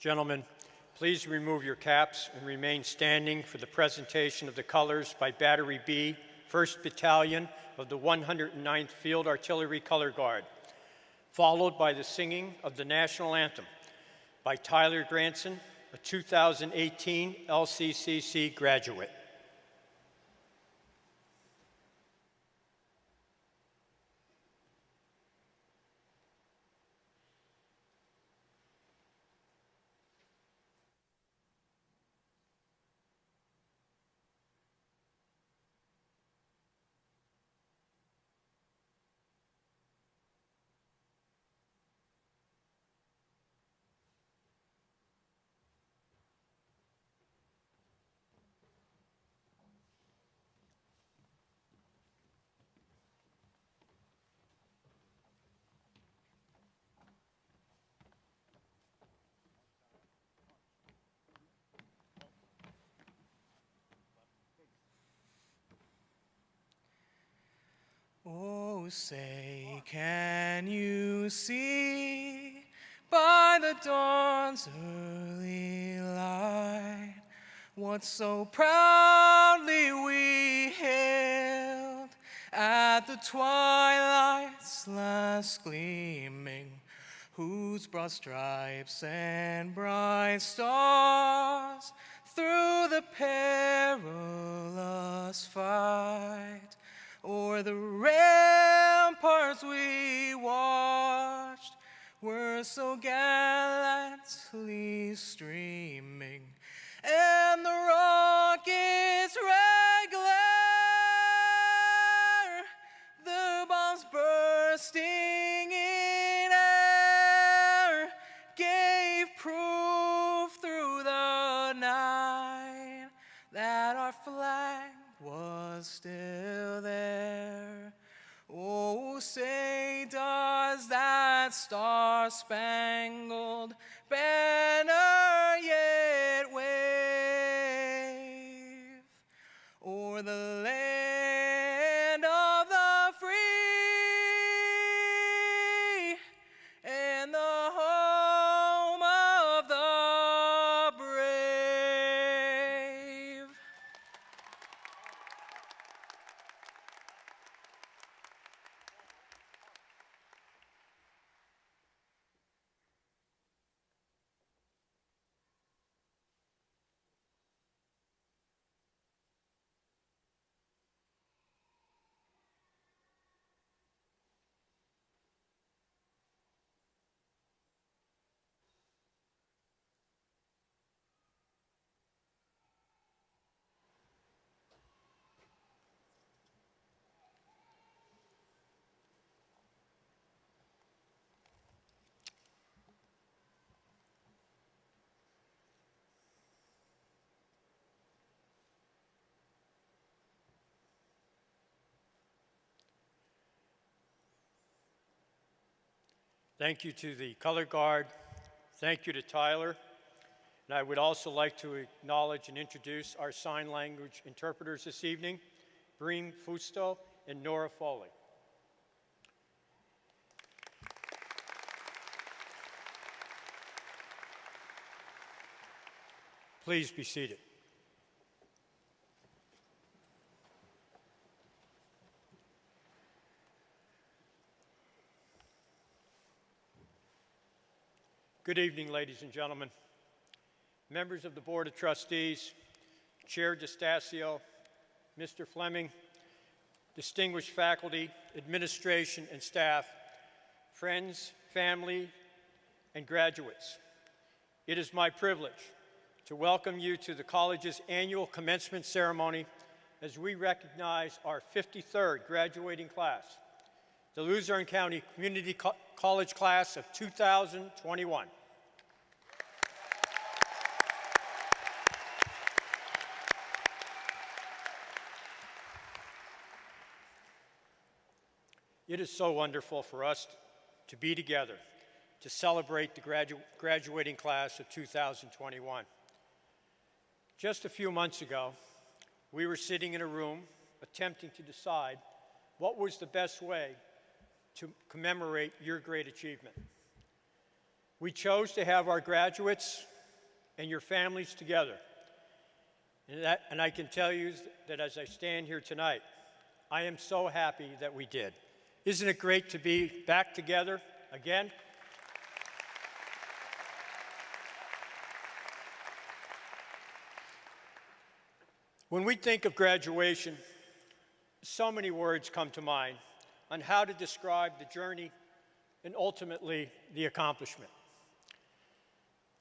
Gentlemen, please remove your caps and remain standing for the presentation of the colors by Battery B, 1st Battalion of the 109th Field Artillery Color Guard, followed by the singing of the National Anthem by Tyler Granson, a 2018 LCCC graduate. Oh, say, can you see by the dawn's early light what so proudly we hailed at the twilight's last gleaming, whose broad stripes and bright stars through the perilous fight o'er the ramparts we watched were so gallantly streaming, and the rockets' red glare, the bombs bursting in air, gave proof through the night that our flag was still there. Oh, say, does that star-spangled banner yet wave o'er the land of the free and the home of the brave? Thank you to the Color Guard. Thank you to Tyler. And I would also like to acknowledge and introduce our sign language interpreters this evening, Breen Fusto and Nora Foley. Please be seated. Good evening, ladies and gentlemen. Members of the Board of Trustees, Chair DeStasio, Mr. Fleming, distinguished faculty, administration, and staff, friends, family, and graduates. It is my privilege to welcome you to the college's annual commencement ceremony as we recognize our 53rd graduating class, the Luzerne County Community College Class of 2021. It is so wonderful for us to be together to celebrate the graduating class of 2021. Just a few months ago, we were sitting in a room attempting to decide what was the best way to commemorate your great achievement. We chose to have our graduates and your families together. And I can tell you that as I stand here tonight, I am so happy that we did. Isn't it great to be back together again? When we think of graduation, so many words come to mind on how to describe the journey and ultimately the accomplishment.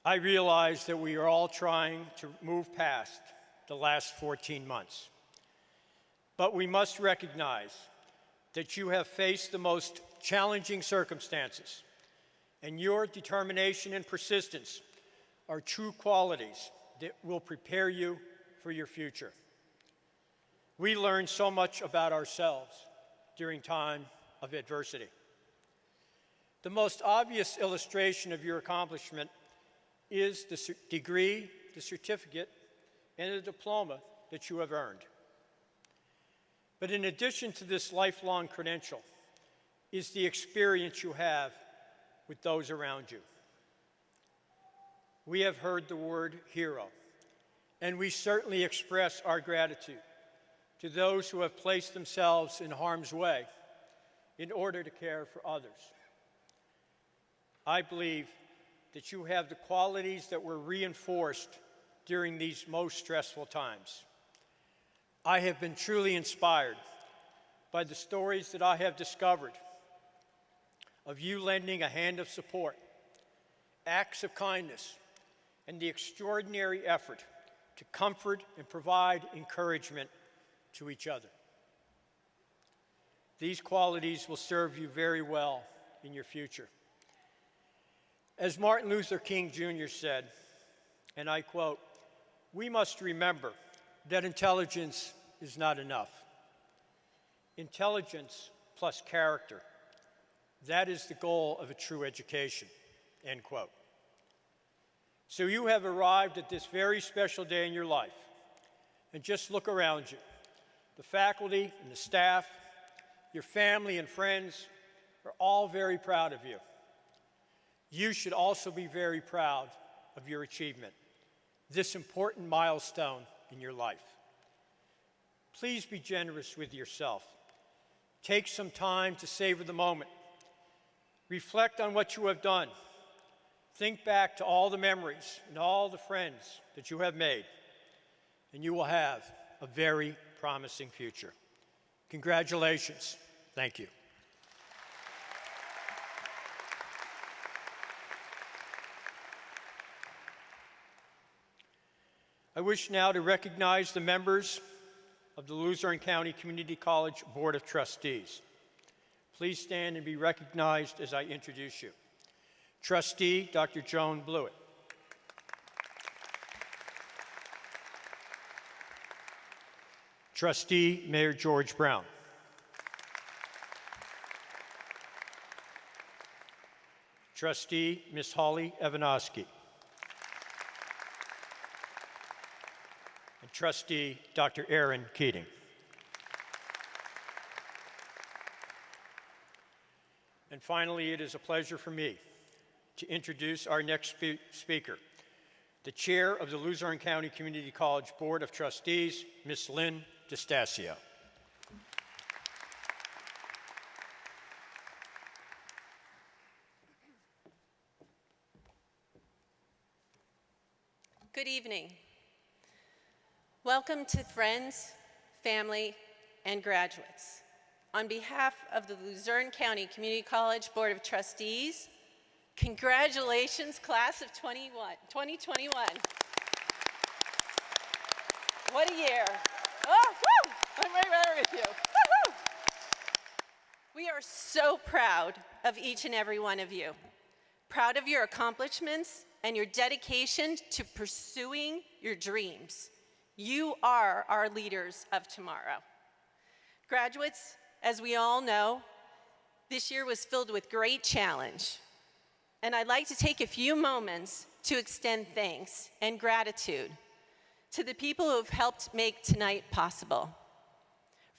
I realize that we are all trying to move past the last 14 months. But we must recognize that you have faced the most challenging circumstances, and your determination and persistence are true qualities that will prepare you for your future. We learn so much about ourselves during time of adversity. The most obvious illustration of your accomplishment is the degree, the certificate, and the diploma that you have earned. But in addition to this lifelong credential is the experience you have with those around you. We have heard the word hero, and we certainly express our gratitude to those who have placed themselves in harm's way in order to care for others. I believe that you have the qualities that were reinforced during these most stressful times. I have been truly inspired by the stories that I have discovered of you lending a hand of support, acts of kindness, and the extraordinary effort to comfort and provide encouragement to each other. These qualities will serve you very well in your future. As Martin Luther King Jr. said, and I quote, "We must remember that intelligence is not enough. Intelligence plus character, that is the goal of a true education," end quote. So you have arrived at this very special day in your life, and just look around you. The faculty and the staff, your family and friends are all very proud of you. You should also be very proud of your achievement, this important milestone in your life. Please be generous with yourself. Take some time to savor the moment. Reflect on what you have done. Think back to all the memories and all the friends that you have made, and you will have a very promising future. Congratulations. Thank you. I wish now to recognize the members of the Luzerne County Community College Board of Trustees. Please stand and be recognized as I introduce you. Trustee Dr. Joan Blewett. Trustee Mayor George Brown. Trustee Ms. Holly Evanowski. And Trustee Dr. Aaron Keating. And finally, it is a pleasure for me to introduce our next speaker, the Chair of the Luzerne County Community College Board of Trustees, Ms. Lynn DeStasio. Good evening. Welcome to friends, family, and graduates. On behalf of the Luzerne County Community College Board of Trustees, congratulations, class of 2021. What a year. Oh, woo! I'm right there with you. Woo-hoo! We are so proud of each and every one of you. Proud of your accomplishments and your dedication to pursuing your dreams. You are our leaders of tomorrow. Graduates, as we all know, this year was filled with great challenge. And I'd like to take a few moments to extend thanks and gratitude to the people who have helped make tonight possible.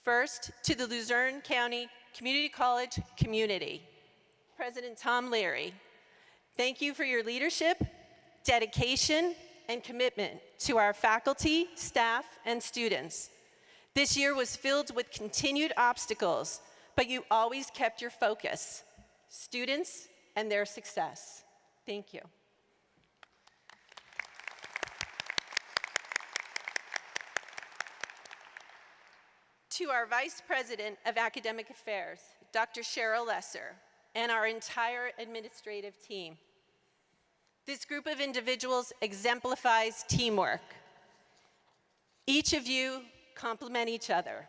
First, to the Luzerne County Community College community. President Tom Leary, thank you for your leadership, dedication, and commitment to our faculty, staff, and students. This year was filled with continued obstacles, but you always kept your focus, students and their success. Thank you. To our Vice President of Academic Affairs, Dr. Cheryl Lesser, and our entire administrative team. This group of individuals exemplifies teamwork. Each of you complement each other.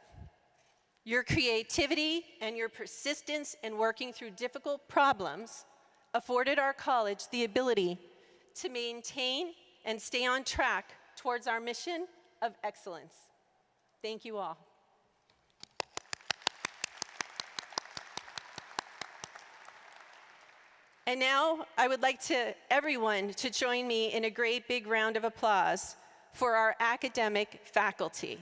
Your creativity and your persistence in working through difficult problems afforded our college the ability to maintain and stay on track towards our mission of excellence. Thank you all. And now I would like everyone to join me in a great big round of applause for our academic faculty.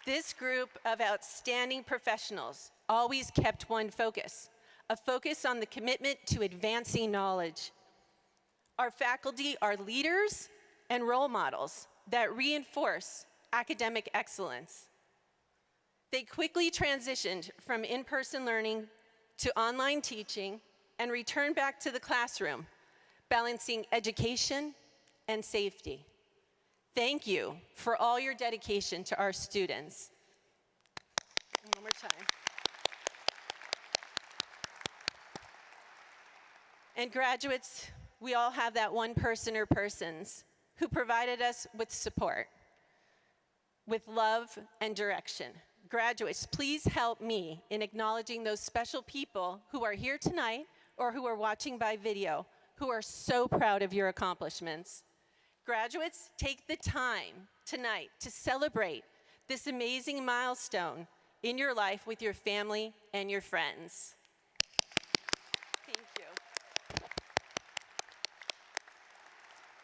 This group of outstanding professionals always kept one focus, a focus on the commitment to advancing knowledge. Our faculty are leaders and role models that reinforce academic excellence. They quickly transitioned from in-person learning to online teaching and returned back to the classroom, balancing education and safety. Thank you for all your dedication to our students. And one more time. And graduates, we all have that one person or persons who provided us with support, with love and direction. Graduates, please help me in acknowledging those special people who are here tonight or who are watching by video, who are so proud of your accomplishments. Graduates, take the time tonight to celebrate this amazing milestone in your life with your family and your friends. Thank you.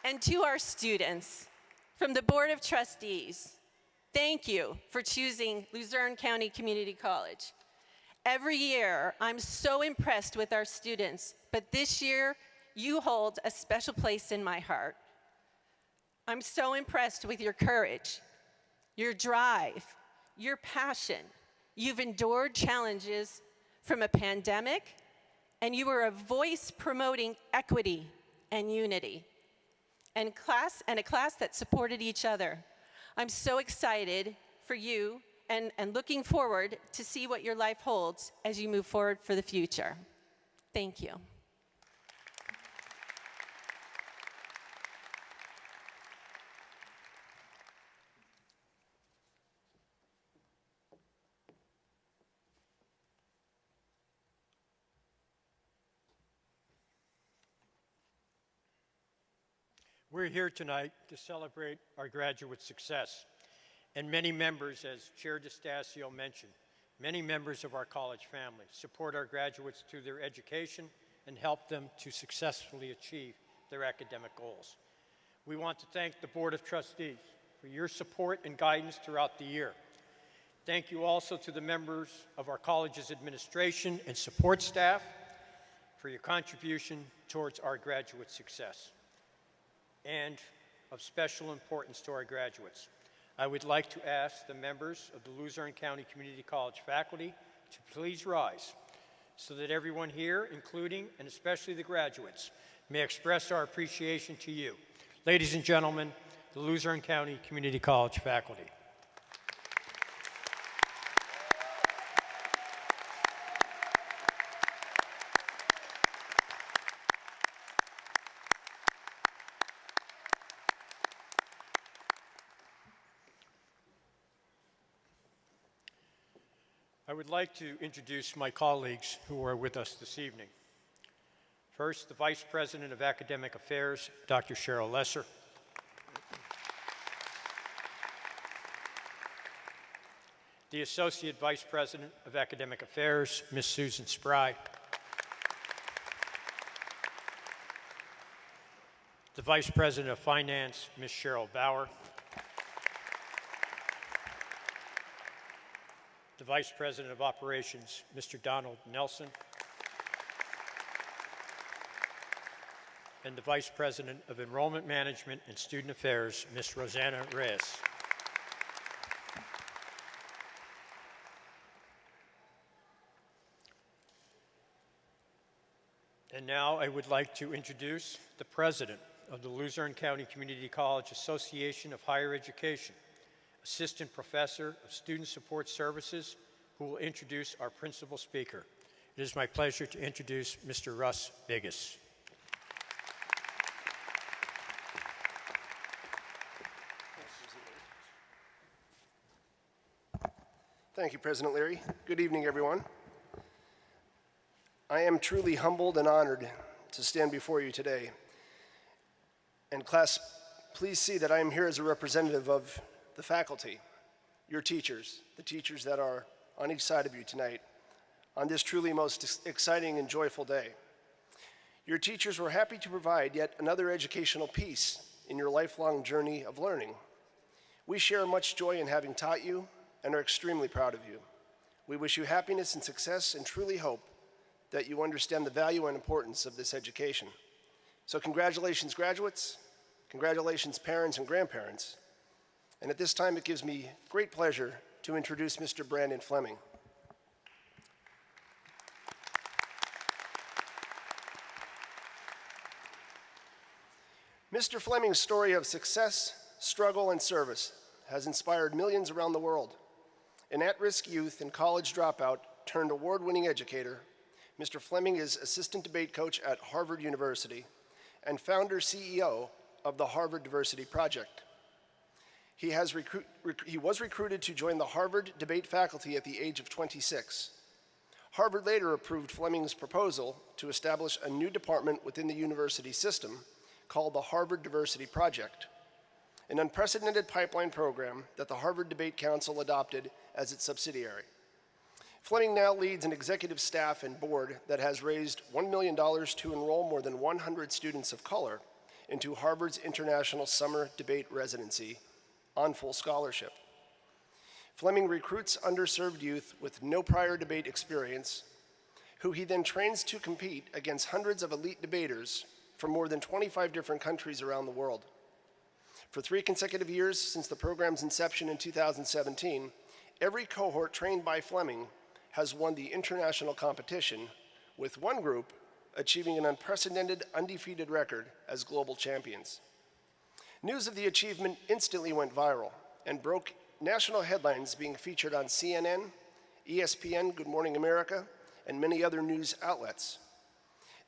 And to our students, from the Board of Trustees, thank you for choosing Luzerne County Community College. Every year, I'm so impressed with our students, but this year, you hold a special place in my heart. I'm so impressed with your courage, your drive, your passion. You've endured challenges from a pandemic, and you were a voice promoting equity and unity, and a class that supported each other. I'm so excited for you and looking forward to see what your life holds as you move forward for the future. Thank you. We're here tonight to celebrate our graduate success. And many members, as Chair DeStasio mentioned, many members of our college family support our graduates through their education and help them to successfully achieve their academic goals. We want to thank the Board of Trustees for your support and guidance throughout the year. Thank you also to the members of our college's administration and support staff for your contribution towards our graduate success. And of special importance to our graduates, I would like to ask the members of the Luzerne County Community College faculty to please rise so that everyone here, including and especially the graduates, may express our appreciation to you. Ladies and gentlemen, the Luzerne County Community College faculty. I would like to introduce my colleagues who are with us this evening. First, the Vice President of Academic Affairs, Dr. Cheryl Lesser. The Associate Vice President of Academic Affairs, Ms. Susan Spry. The Vice President of Finance, Ms. Cheryl Bauer. The Vice President of Operations, Mr. Donald Nelson. and the Vice President of Enrollment Management and Student Affairs, Ms. Rosanna Reyes. And now I would like to introduce the President of the Luzerne County Community College Association of Higher Education, Assistant Professor of Student Support Services, who will introduce our principal speaker. It is my pleasure to introduce Mr. Russ Biggis. Thank you, President Leary. Good evening, everyone. I am truly humbled and honored to stand before you today. And class, please see that I am here as a representative of the faculty, your teachers, the teachers that are on each side of you tonight, on this truly most exciting and joyful day. Your teachers were happy to provide yet another educational piece in your lifelong journey of learning. We share much joy in having taught you and are extremely proud of you. We wish you happiness and success and truly hope that you understand the value and importance of this education. So congratulations, graduates. Congratulations, parents and grandparents. And at this time, it gives me great pleasure to introduce Mr. Brandon Fleming. Mr. Fleming's story of success, struggle, and service has inspired millions around the world. An at-risk youth and college dropout turned award-winning educator, Mr. Fleming is assistant debate coach at Harvard University and founder CEO of the Harvard Diversity Project. He was recruited to join the Harvard debate faculty at the age of 26. Harvard later approved Fleming's proposal to establish a new department within the university system called the Harvard Diversity Project, an unprecedented pipeline program that the Harvard Debate Council adopted as its subsidiary. Fleming now leads an executive staff and board that has raised $1 million to enroll more than 100 students of color into Harvard's International Summer Debate Residency on full scholarship. Fleming recruits underserved youth with no prior debate experience, who he then trains to compete against hundreds of elite debaters from more than 25 different countries around the world. For 3 consecutive years since the program's inception in 2017, every cohort trained by Fleming has won the international competition, with one group achieving an unprecedented, undefeated record as global champions. News of the achievement instantly went viral and broke national headlines, being featured on CNN, ESPN, Good Morning America, and many other news outlets.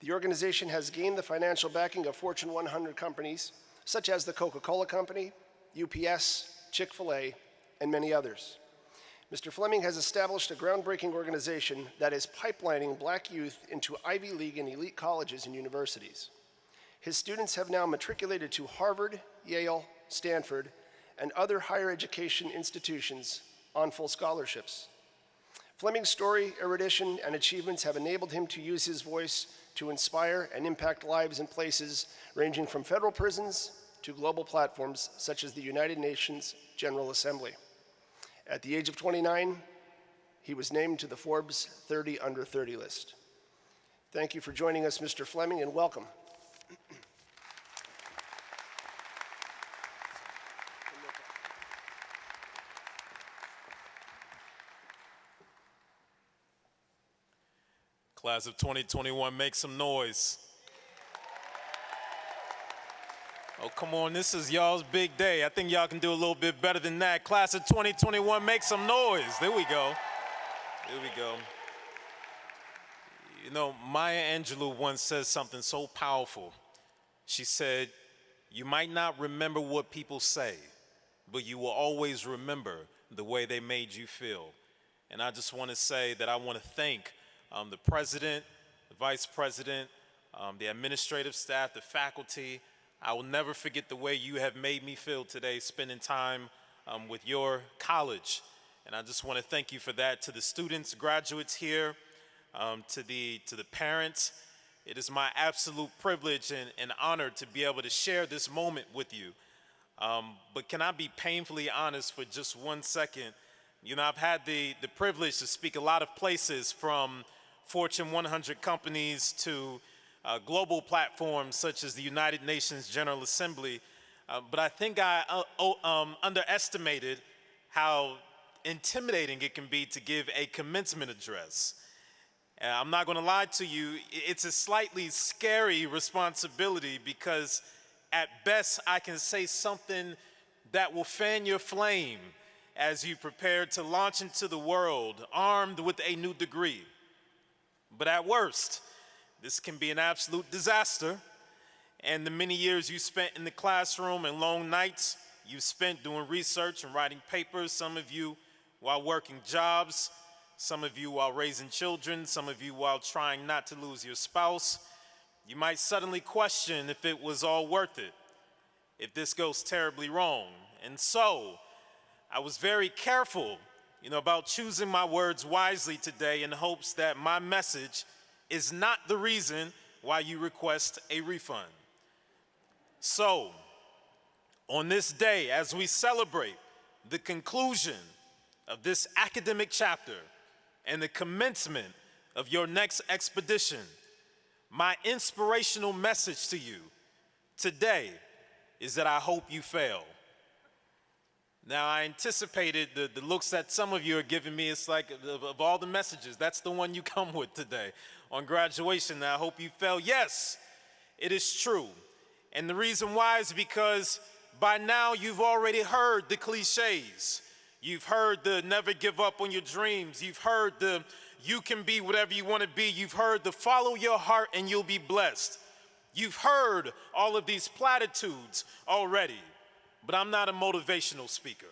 The organization has gained the financial backing of Fortune 100 companies, such as the Coca-Cola Company, UPS, Chick-fil-A, and many others. Mr. Fleming has established a groundbreaking organization that is pipelining Black youth into Ivy League and elite colleges and universities. His students have now matriculated to Harvard, Yale, Stanford, and other higher education institutions on full scholarships. Fleming's story, erudition, and achievements have enabled him to use his voice to inspire and impact lives in places ranging from federal prisons to global platforms such as the United Nations General Assembly. At the age of 29, he was named to the Forbes 30 Under 30 list. Thank you for joining us, Mr. Fleming, and welcome. Class of 2021, make some noise. Oh, come on, this is y'all's big day. I think y'all can do a little bit better than that. Class of 2021, make some noise. There we go. There we go. You know, Maya Angelou once said something so powerful. She said, "You might not remember what people say, but you will always remember the way they made you feel." And I just want to say that I want to thank the president, the vice president, the administrative staff, the faculty. I will never forget the way you have made me feel today, spending time with your college. And I just want to thank you for that. To the students, graduates here, to the parents, it is my absolute privilege and honor to be able to share this moment with you. But can I be painfully honest for just 1 second? You know, I've had the privilege to speak a lot of places, from Fortune 100 companies to global platforms such as the United Nations General Assembly, but I think I underestimated how intimidating it can be to give a commencement address. I'm not going to lie to you, it's a slightly scary responsibility because at best I can say something that will fan your flame as you prepare to launch into the world armed with a new degree. But at worst, this can be an absolute disaster, and the many years you spent in the classroom and long nights you spent doing research and writing papers, some of you while working jobs, some of you while raising children, some of you while trying not to lose your spouse, you might suddenly question if it was all worth it, if this goes terribly wrong. And so, I was very careful, about choosing my words wisely today in hopes that my message is not the reason why you request a refund. So, on this day, as we celebrate the conclusion of this academic chapter and the commencement of your next expedition, my inspirational message to you today is that I hope you fail. Now, I anticipated the looks that some of you are giving me. It's like, of all the messages, that's the one you come with today on graduation. Now, I hope you fail. Yes, it is true. And the reason why is because by now you've already heard the cliches. You've heard the never give up on your dreams. You've heard the you can be whatever you want to be. You've heard the follow your heart and you'll be blessed. You've heard all of these platitudes already. But I'm not a motivational speaker.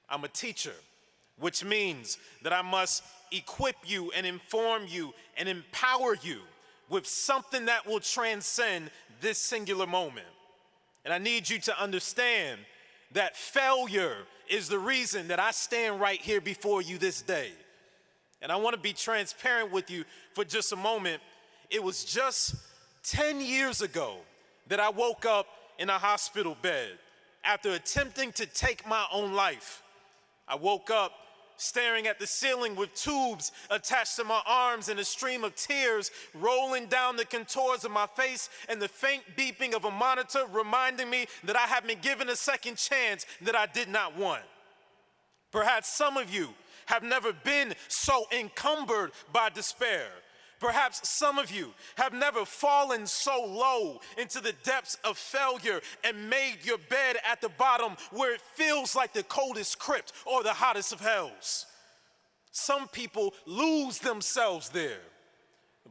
I'm a teacher, which means that I must equip you and inform you and empower you with something that will transcend this singular moment. And I need you to understand that failure is the reason that I stand right here before you this day. And I want to be transparent with you for just a moment. It was just 10 years ago that I woke up in a hospital bed after attempting to take my own life. I woke up staring at the ceiling with tubes attached to my arms and a stream of tears rolling down the contours of my face and the faint beeping of a monitor reminding me that I had been given a second chance that I did not want. Perhaps some of you have never been so encumbered by despair. Perhaps some of you have never fallen so low into the depths of failure and made your bed at the bottom where it feels like the coldest crypt or the hottest of hells. Some people lose themselves there,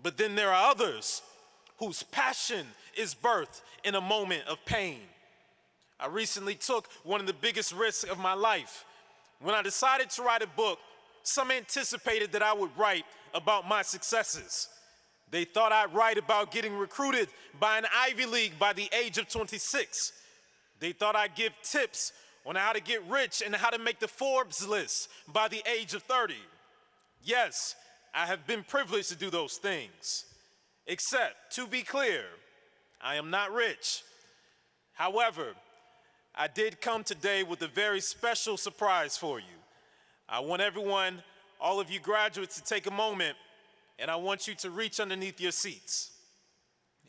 but then there are others whose passion is birthed in a moment of pain. I recently took one of the biggest risks of my life. When I decided to write a book, some anticipated that I would write about my successes. They thought I'd write about getting recruited by an Ivy League by the age of 26. They thought I'd give tips on how to get rich and how to make the Forbes list by the age of 30. Yes, I have been privileged to do those things. Except, to be clear, I am not rich. However, I did come today with a very special surprise for you. I want everyone, all of you graduates, to take a moment, and I want you to reach underneath your seats.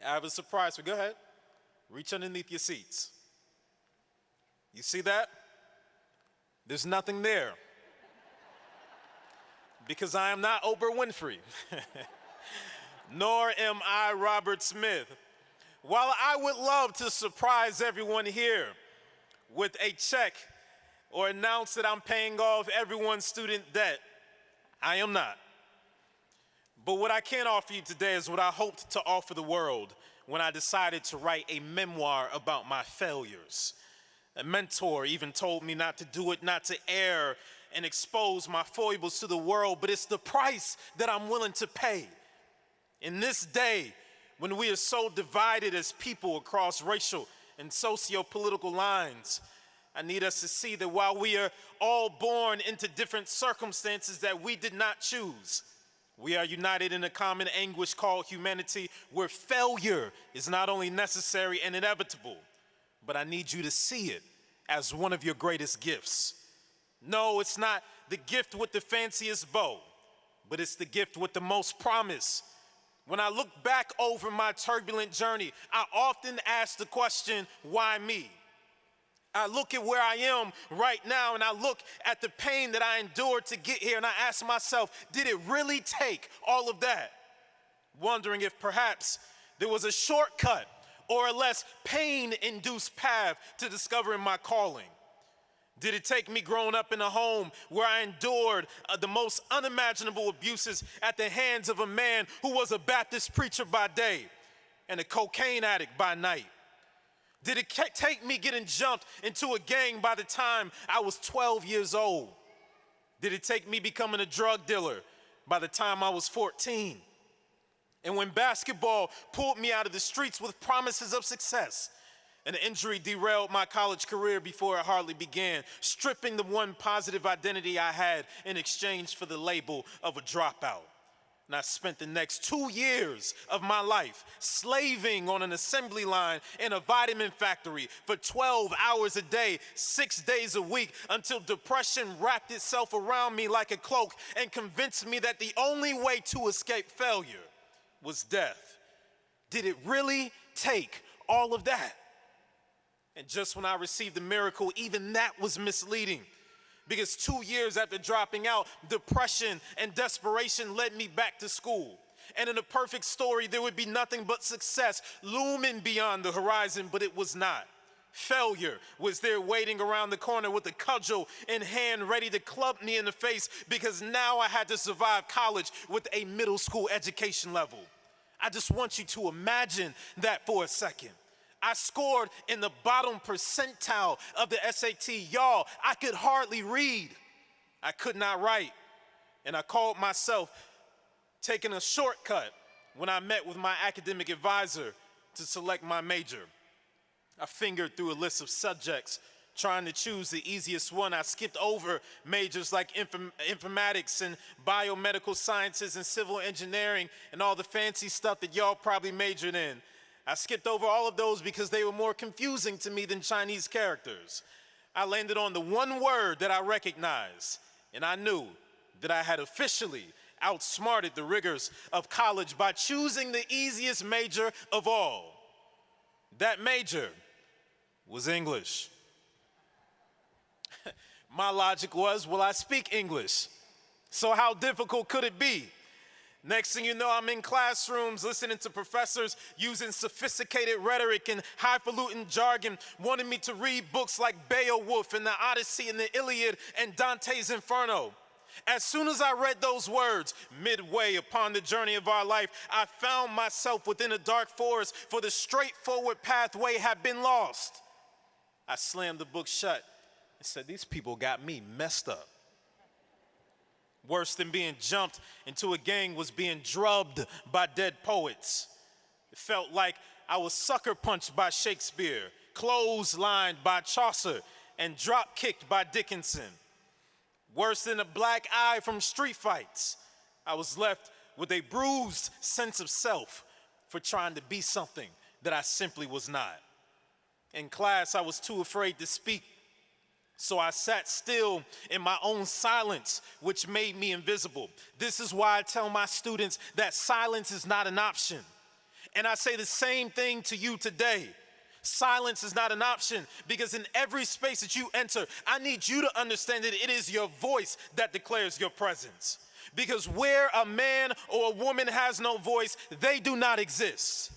I have a surprise for you. Go ahead. Reach underneath your seats. You see that? There's nothing there. Because I am not Oprah Winfrey. Nor am I Robert Smith. While I would love to surprise everyone here with a check or announce that I'm paying off everyone's student debt, I am not. But what I can offer you today is what I hoped to offer the world when I decided to write a memoir about my failures. A mentor even told me not to do it, not to air and expose my foibles to the world, but it's the price that I'm willing to pay. In this day, when we are so divided as people across racial and socio-political lines, I need us to see that while we are all born into different circumstances that we did not choose, we are united in a common anguish called humanity, where failure is not only necessary and inevitable, but I need you to see it as one of your greatest gifts. No, it's not the gift with the fanciest bow, but it's the gift with the most promise. When I look back over my turbulent journey, I often ask the question, why me? I look at where I am right now and I look at the pain that I endured to get here and I ask myself, did it really take all of that? Wondering if perhaps there was a shortcut or a less pain-induced path to discovering my calling. Did it take me growing up in a home where I endured the most unimaginable abuses at the hands of a man who was a Baptist preacher by day and a cocaine addict by night? Did it take me getting jumped into a gang by the time I was 12 years old? Did it take me becoming a drug dealer by the time I was 14? And when basketball pulled me out of the streets with promises of success, an injury derailed my college career before it hardly began, stripping the one positive identity I had in exchange for the label of a dropout. And I spent the next 2 years of my life slaving on an assembly line in a vitamin factory for 12 hours a day, 6 days a week, until depression wrapped itself around me like a cloak and convinced me that the only way to escape failure was death. Did it really take all of that? And just when I received the miracle, even that was misleading. Because 2 years after dropping out, depression and desperation led me back to school. And in a perfect story, there would be nothing but success looming beyond the horizon, but it was not. Failure was there waiting around the corner with a cudgel in hand ready to club me in the face because now I had to survive college with a middle school education level. I just want you to imagine that for a second. I scored in the bottom percentile of the SAT. Y'all, I could hardly read. I could not write. And I called myself taking a shortcut when I met with my academic advisor to select my major. I fingered through a list of subjects, trying to choose the easiest one. I skipped over majors like informatics and biomedical sciences and civil engineering and all the fancy stuff that y'all probably majored in. I skipped over all of those because they were more confusing to me than Chinese characters. I landed on the one word that I recognized, and I knew that I had officially outsmarted the rigors of college by choosing the easiest major of all. That major was English. My logic was, well, I speak English, so how difficult could it be? Next thing you know, I'm in classrooms listening to professors using sophisticated rhetoric and highfalutin jargon, wanting me to read books like Beowulf and the Odyssey and the Iliad and Dante's Inferno. As soon as I read those words, midway upon the journey of our life, I found myself within a dark forest, for the straightforward pathway had been lost. I slammed the book shut and said, these people got me messed up. Worse than being jumped into a gang was being drubbed by dead poets. It felt like I was sucker punched by Shakespeare, clotheslined by Chaucer, and drop kicked by Dickinson. Worse than a black eye from street fights, I was left with a bruised sense of self for trying to be something that I simply was not. In class, I was too afraid to speak, so I sat still in my own silence, which made me invisible. This is why I tell my students that silence is not an option. And I say the same thing to you today. Silence is not an option, because in every space that you enter, I need you to understand that it is your voice that declares your presence. Because where a man or a woman has no voice, they do not exist.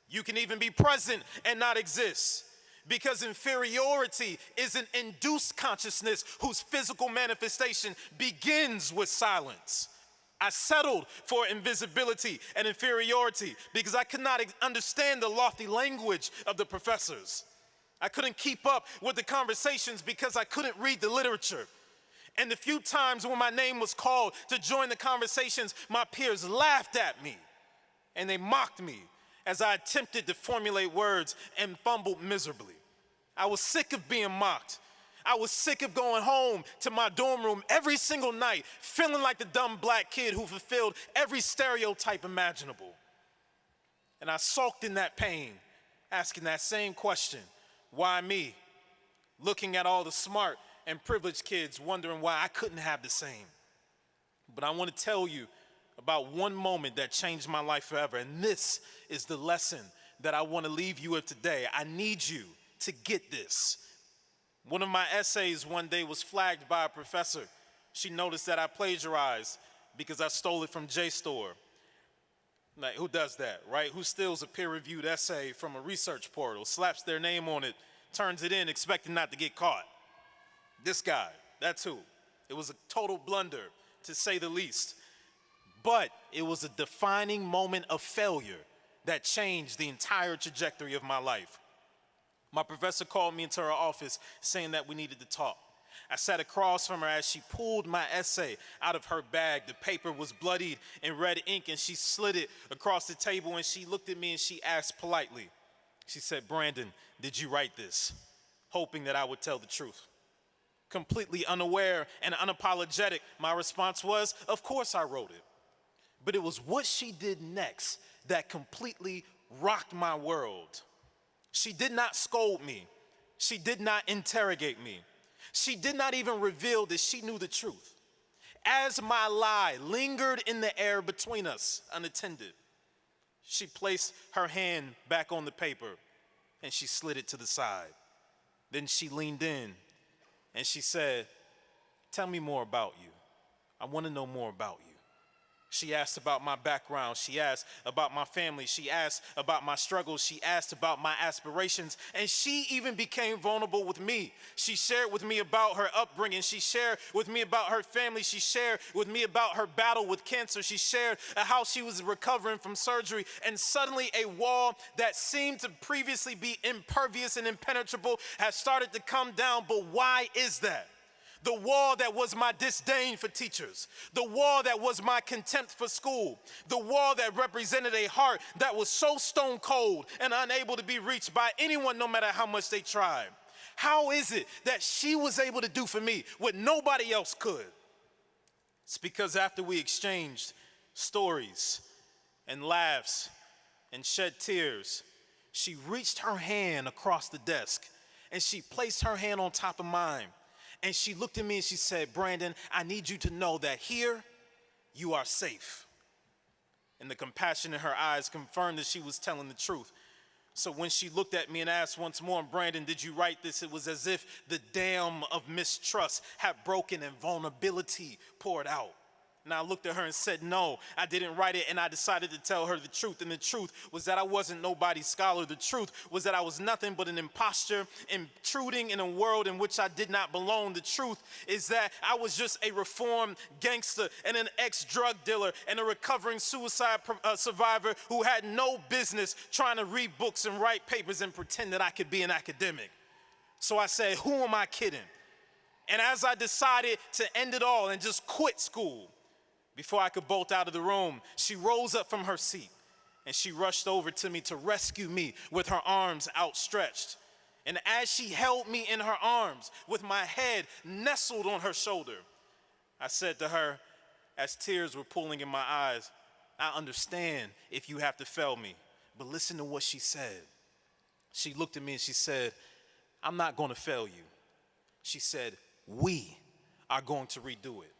You can even be present and not exist. Because inferiority is an induced consciousness whose physical manifestation begins with silence. I settled for invisibility and inferiority because I could not understand the lofty language of the professors. I couldn't keep up with the conversations because I couldn't read the literature. And the few times when my name was called to join the conversations, my peers laughed at me and they mocked me as I attempted to formulate words and fumbled miserably. I was sick of being mocked. I was sick of going home to my dorm room every single night, feeling like the dumb black kid who fulfilled every stereotype imaginable. And I sulked in that pain, asking that same question, why me? Looking at all the smart and privileged kids, wondering why I couldn't have the same. But I want to tell you about one moment that changed my life forever. And this is the lesson that I want to leave you with today. I need you to get this. One of my essays one day was flagged by a professor. She noticed that I plagiarized because I stole it from JSTOR. Like, who does that, right? Who steals a peer-reviewed essay from a research portal, slaps their name on it, turns it in, expecting not to get caught? This guy, that's who. It was a total blunder, to say the least. But it was a defining moment of failure that changed the entire trajectory of my life. My professor called me into her office saying that we needed to talk. I sat across from her as she pulled my essay out of her bag. The paper was bloodied in red ink, and she slid it across the table, and she looked at me and she asked politely. She said, "Brandon, did you write this?" Hoping that I would tell the truth. Completely unaware and unapologetic, my response was, "Of course I wrote it." But it was what she did next that completely rocked my world. She did not scold me. She did not interrogate me. She did not even reveal that she knew the truth. As my lie lingered in the air between us, unattended, she placed her hand back on the paper and she slid it to the side. Then she leaned in and she said, "Tell me more about you. I want to know more about you." She asked about my background. She asked about my family. She asked about my struggles. She asked about my aspirations. And she even became vulnerable with me. She shared with me about her upbringing. She shared with me about her family. She shared with me about her battle with cancer. She shared how she was recovering from surgery. And suddenly a wall that seemed to previously be impervious and impenetrable has started to come down. But why is that? The wall that was my disdain for teachers, the wall that was my contempt for school, the wall that represented a heart that was so stone cold and unable to be reached by anyone no matter how much they tried. How is it that she was able to do for me what nobody else could? It's because after we exchanged stories and laughs and shed tears, she reached her hand across the desk and she placed her hand on top of mine. And she looked at me and she said, "Brandon, I need you to know that here you are safe." And the compassion in her eyes confirmed that she was telling the truth. So when she looked at me and asked once more, "Brandon, did you write this?" it was as if the dam of mistrust had broken and vulnerability poured out. And I looked at her and said, "No, I didn't write it." And I decided to tell her the truth. And the truth was that I wasn't nobody's scholar. The truth was that I was nothing but an imposter intruding in a world in which I did not belong. The truth is that I was just a reformed gangster and an ex-drug dealer and a recovering suicide survivor who had no business trying to read books and write papers and pretend that I could be an academic. So I said, "Who am I kidding?" And as I decided to end it all and just quit school, before I could bolt out of the room, she rose up from her seat and she rushed over to me to rescue me with her arms outstretched. And as she held me in her arms with my head nestled on her shoulder, I said to her, as tears were pooling in my eyes, "I understand if you have to fail me, but listen to what she said." She looked at me and she said, "I'm not going to fail you." She said, "We are going to redo it."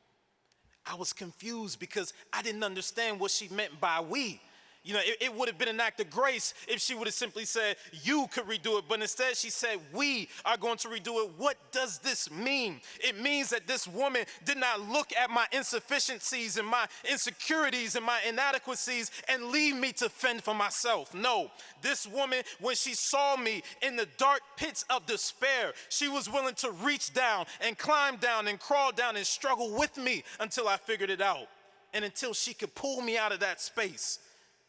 I was confused because I didn't understand what she meant by "we." You know, it would have been an act of grace if she would have simply said, "You could redo it." But instead she said, "We are going to redo it." What does this mean? It means that this woman did not look at my insufficiencies and my insecurities and my inadequacies and leave me to fend for myself. No, this woman, when she saw me in the dark pits of despair, she was willing to reach down and climb down and crawl down and struggle with me until I figured it out and until she could pull me out of that space.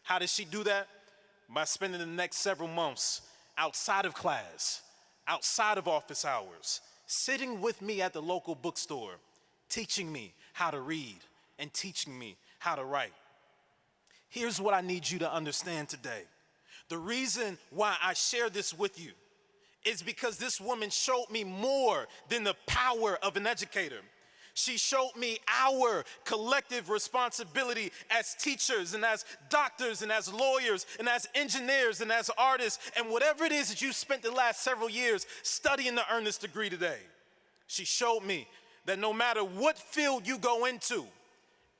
How did she do that? By spending the next several months outside of class, outside of office hours, sitting with me at the local bookstore, teaching me how to read and teaching me how to write. Here's what I need you to understand today. The reason why I share this with you is because this woman showed me more than the power of an educator. She showed me our collective responsibility as teachers and as doctors and as lawyers and as engineers and as artists and whatever it is that you spent the last several years studying to earn this degree today. She showed me that no matter what field you go into,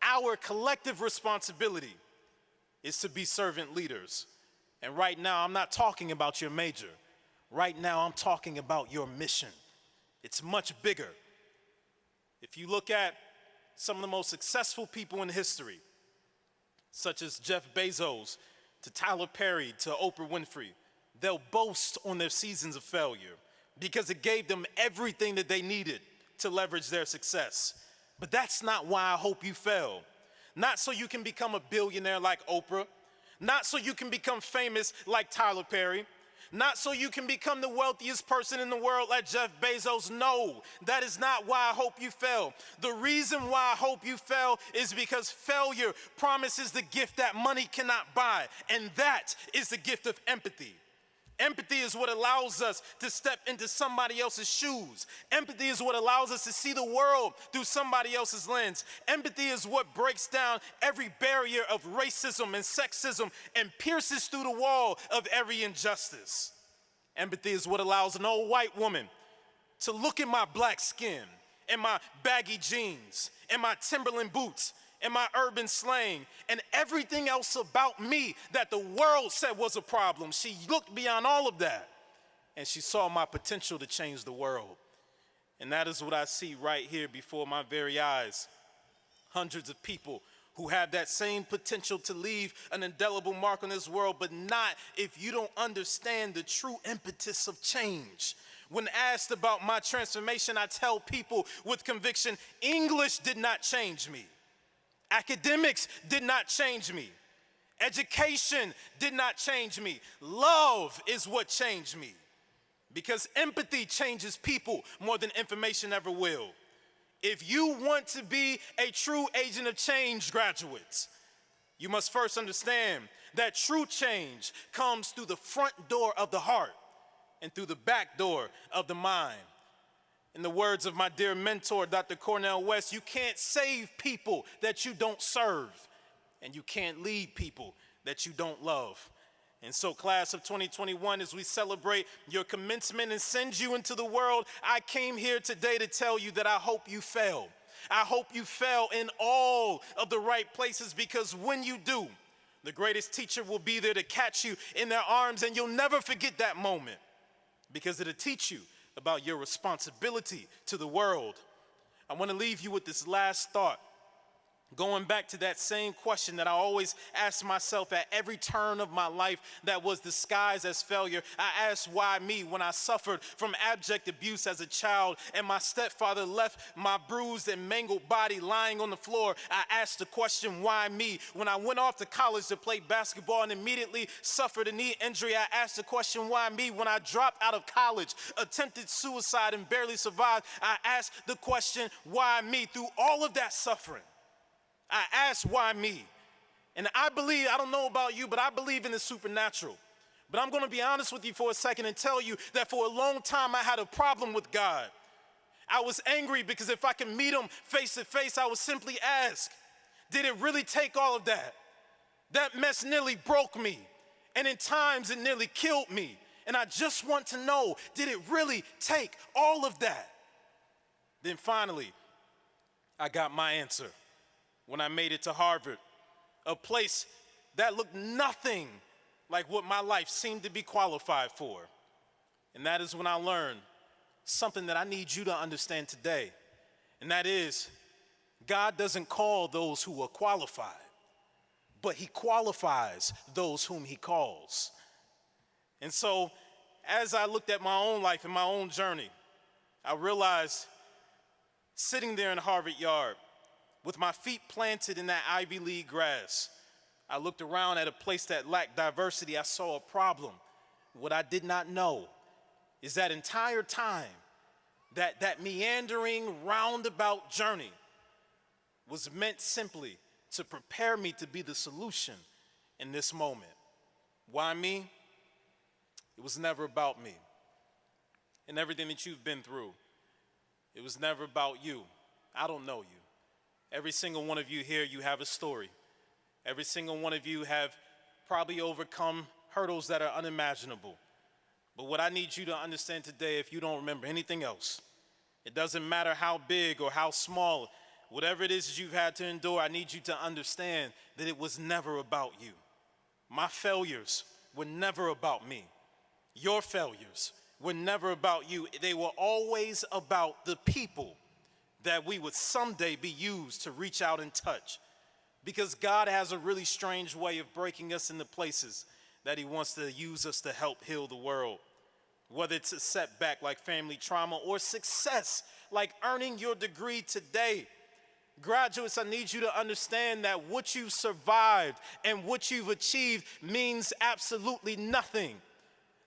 Our collective responsibility is to be servant leaders. And right now, I'm not talking about your major. Right now, I'm talking about your mission. It's much bigger. If you look at some of the most successful people in history, such as Jeff Bezos, to Tyler Perry, to Oprah Winfrey, they'll boast on their seasons of failure because it gave them everything that they needed to leverage their success. But that's not why I hope you fail. Not so you can become a billionaire like Oprah, not so you can become famous like Tyler Perry, not so you can become the wealthiest person in the world like Jeff Bezos. No, that is not why I hope you fail. The reason why I hope you fail is because failure promises the gift that money cannot buy, and that is the gift of empathy. Empathy is what allows us to step into somebody else's shoes. Empathy is what allows us to see the world through somebody else's lens. Empathy is what breaks down every barrier of racism and sexism and pierces through the wall of every injustice. Empathy is what allows an old white woman to look at my black skin and my baggy jeans and my Timberland boots and my urban slang and everything else about me that the world said was a problem. She looked beyond all of that and she saw my potential to change the world. And that is what I see right here before my very eyes. Hundreds of people who have that same potential to leave an indelible mark on this world, but not if you don't understand the true impetus of change. When asked about my transformation, I tell people with conviction, English did not change me. Academics did not change me. Education did not change me. Love is what changed me. Because empathy changes people more than information ever will. If you want to be a true agent of change, graduates, you must first understand that true change comes through the front door of the heart and through the back door of the mind. In the words of my dear mentor, Dr. Cornel West, you can't save people that you don't serve, and you can't lead people that you don't love. And so, class of 2021, as we celebrate your commencement and send you into the world, I came here today to tell you that I hope you fail. I hope you fail in all of the right places, because when you do, the greatest teacher will be there to catch you in their arms, and you'll never forget that moment, because it'll teach you about your responsibility to the world. I want to leave you with this last thought. Going back to that same question that I always ask myself at every turn of my life that was disguised as failure. I asked why me when I suffered from abject abuse as a child and my stepfather left my bruised and mangled body lying on the floor. I asked the question, why me? When I went off to college to play basketball and immediately suffered a knee injury, I asked the question, why me? When I dropped out of college, attempted suicide and barely survived, I asked the question, why me? Through all of that suffering, I asked why me. And I believe, I don't know about you, but I believe in the supernatural. But I'm going to be honest with you for a second and tell you that for a long time I had a problem with God. I was angry because if I could meet him face to face, I would simply ask, did it really take all of that? That mess nearly broke me. And in times it nearly killed me. And I just want to know, did it really take all of that? Then finally, I got my answer. When I made it to Harvard, a place that looked nothing like what my life seemed to be qualified for. And that is when I learned something that I need you to understand today. And that is, God doesn't call those who are qualified, but he qualifies those whom he calls. And so, as I looked at my own life and my own journey, I realized sitting there in Harvard Yard, with my feet planted in that Ivy League grass, I looked around at a place that lacked diversity. I saw a problem. What I did not know is that entire time, that meandering roundabout journey was meant simply to prepare me to be the solution in this moment. Why me? It was never about me. And everything that you've been through, it was never about you. I don't know you. Every single one of you here, you have a story. Every single one of you have probably overcome hurdles that are unimaginable. But what I need you to understand today, if you don't remember anything else, it doesn't matter how big or how small Whatever it is that you've had to endure, I need you to understand that it was never about you. My failures were never about me. Your failures were never about you. They were always about the people that we would someday be used to reach out and touch. Because God has a really strange way of breaking us into places that he wants to use us to help heal the world. Whether it's a setback like family trauma or success like earning your degree today. Graduates, I need you to understand that what you've survived and what you've achieved means absolutely nothing.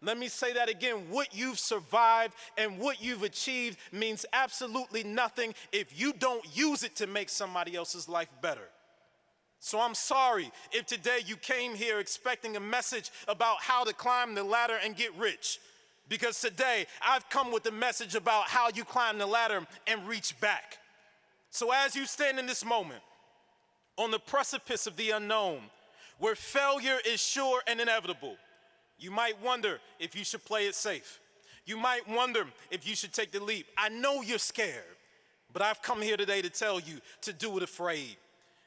Let me say that again. What you've survived and what you've achieved means absolutely nothing if you don't use it to make somebody else's life better. So I'm sorry if today you came here expecting a message about how to climb the ladder and get rich. Because today I've come with a message about how you climb the ladder and reach back. So as you stand in this moment on the precipice of the unknown, where failure is sure and inevitable, you might wonder if you should play it safe. You might wonder if you should take the leap. I know you're scared, but I've come here today to tell you to do it afraid.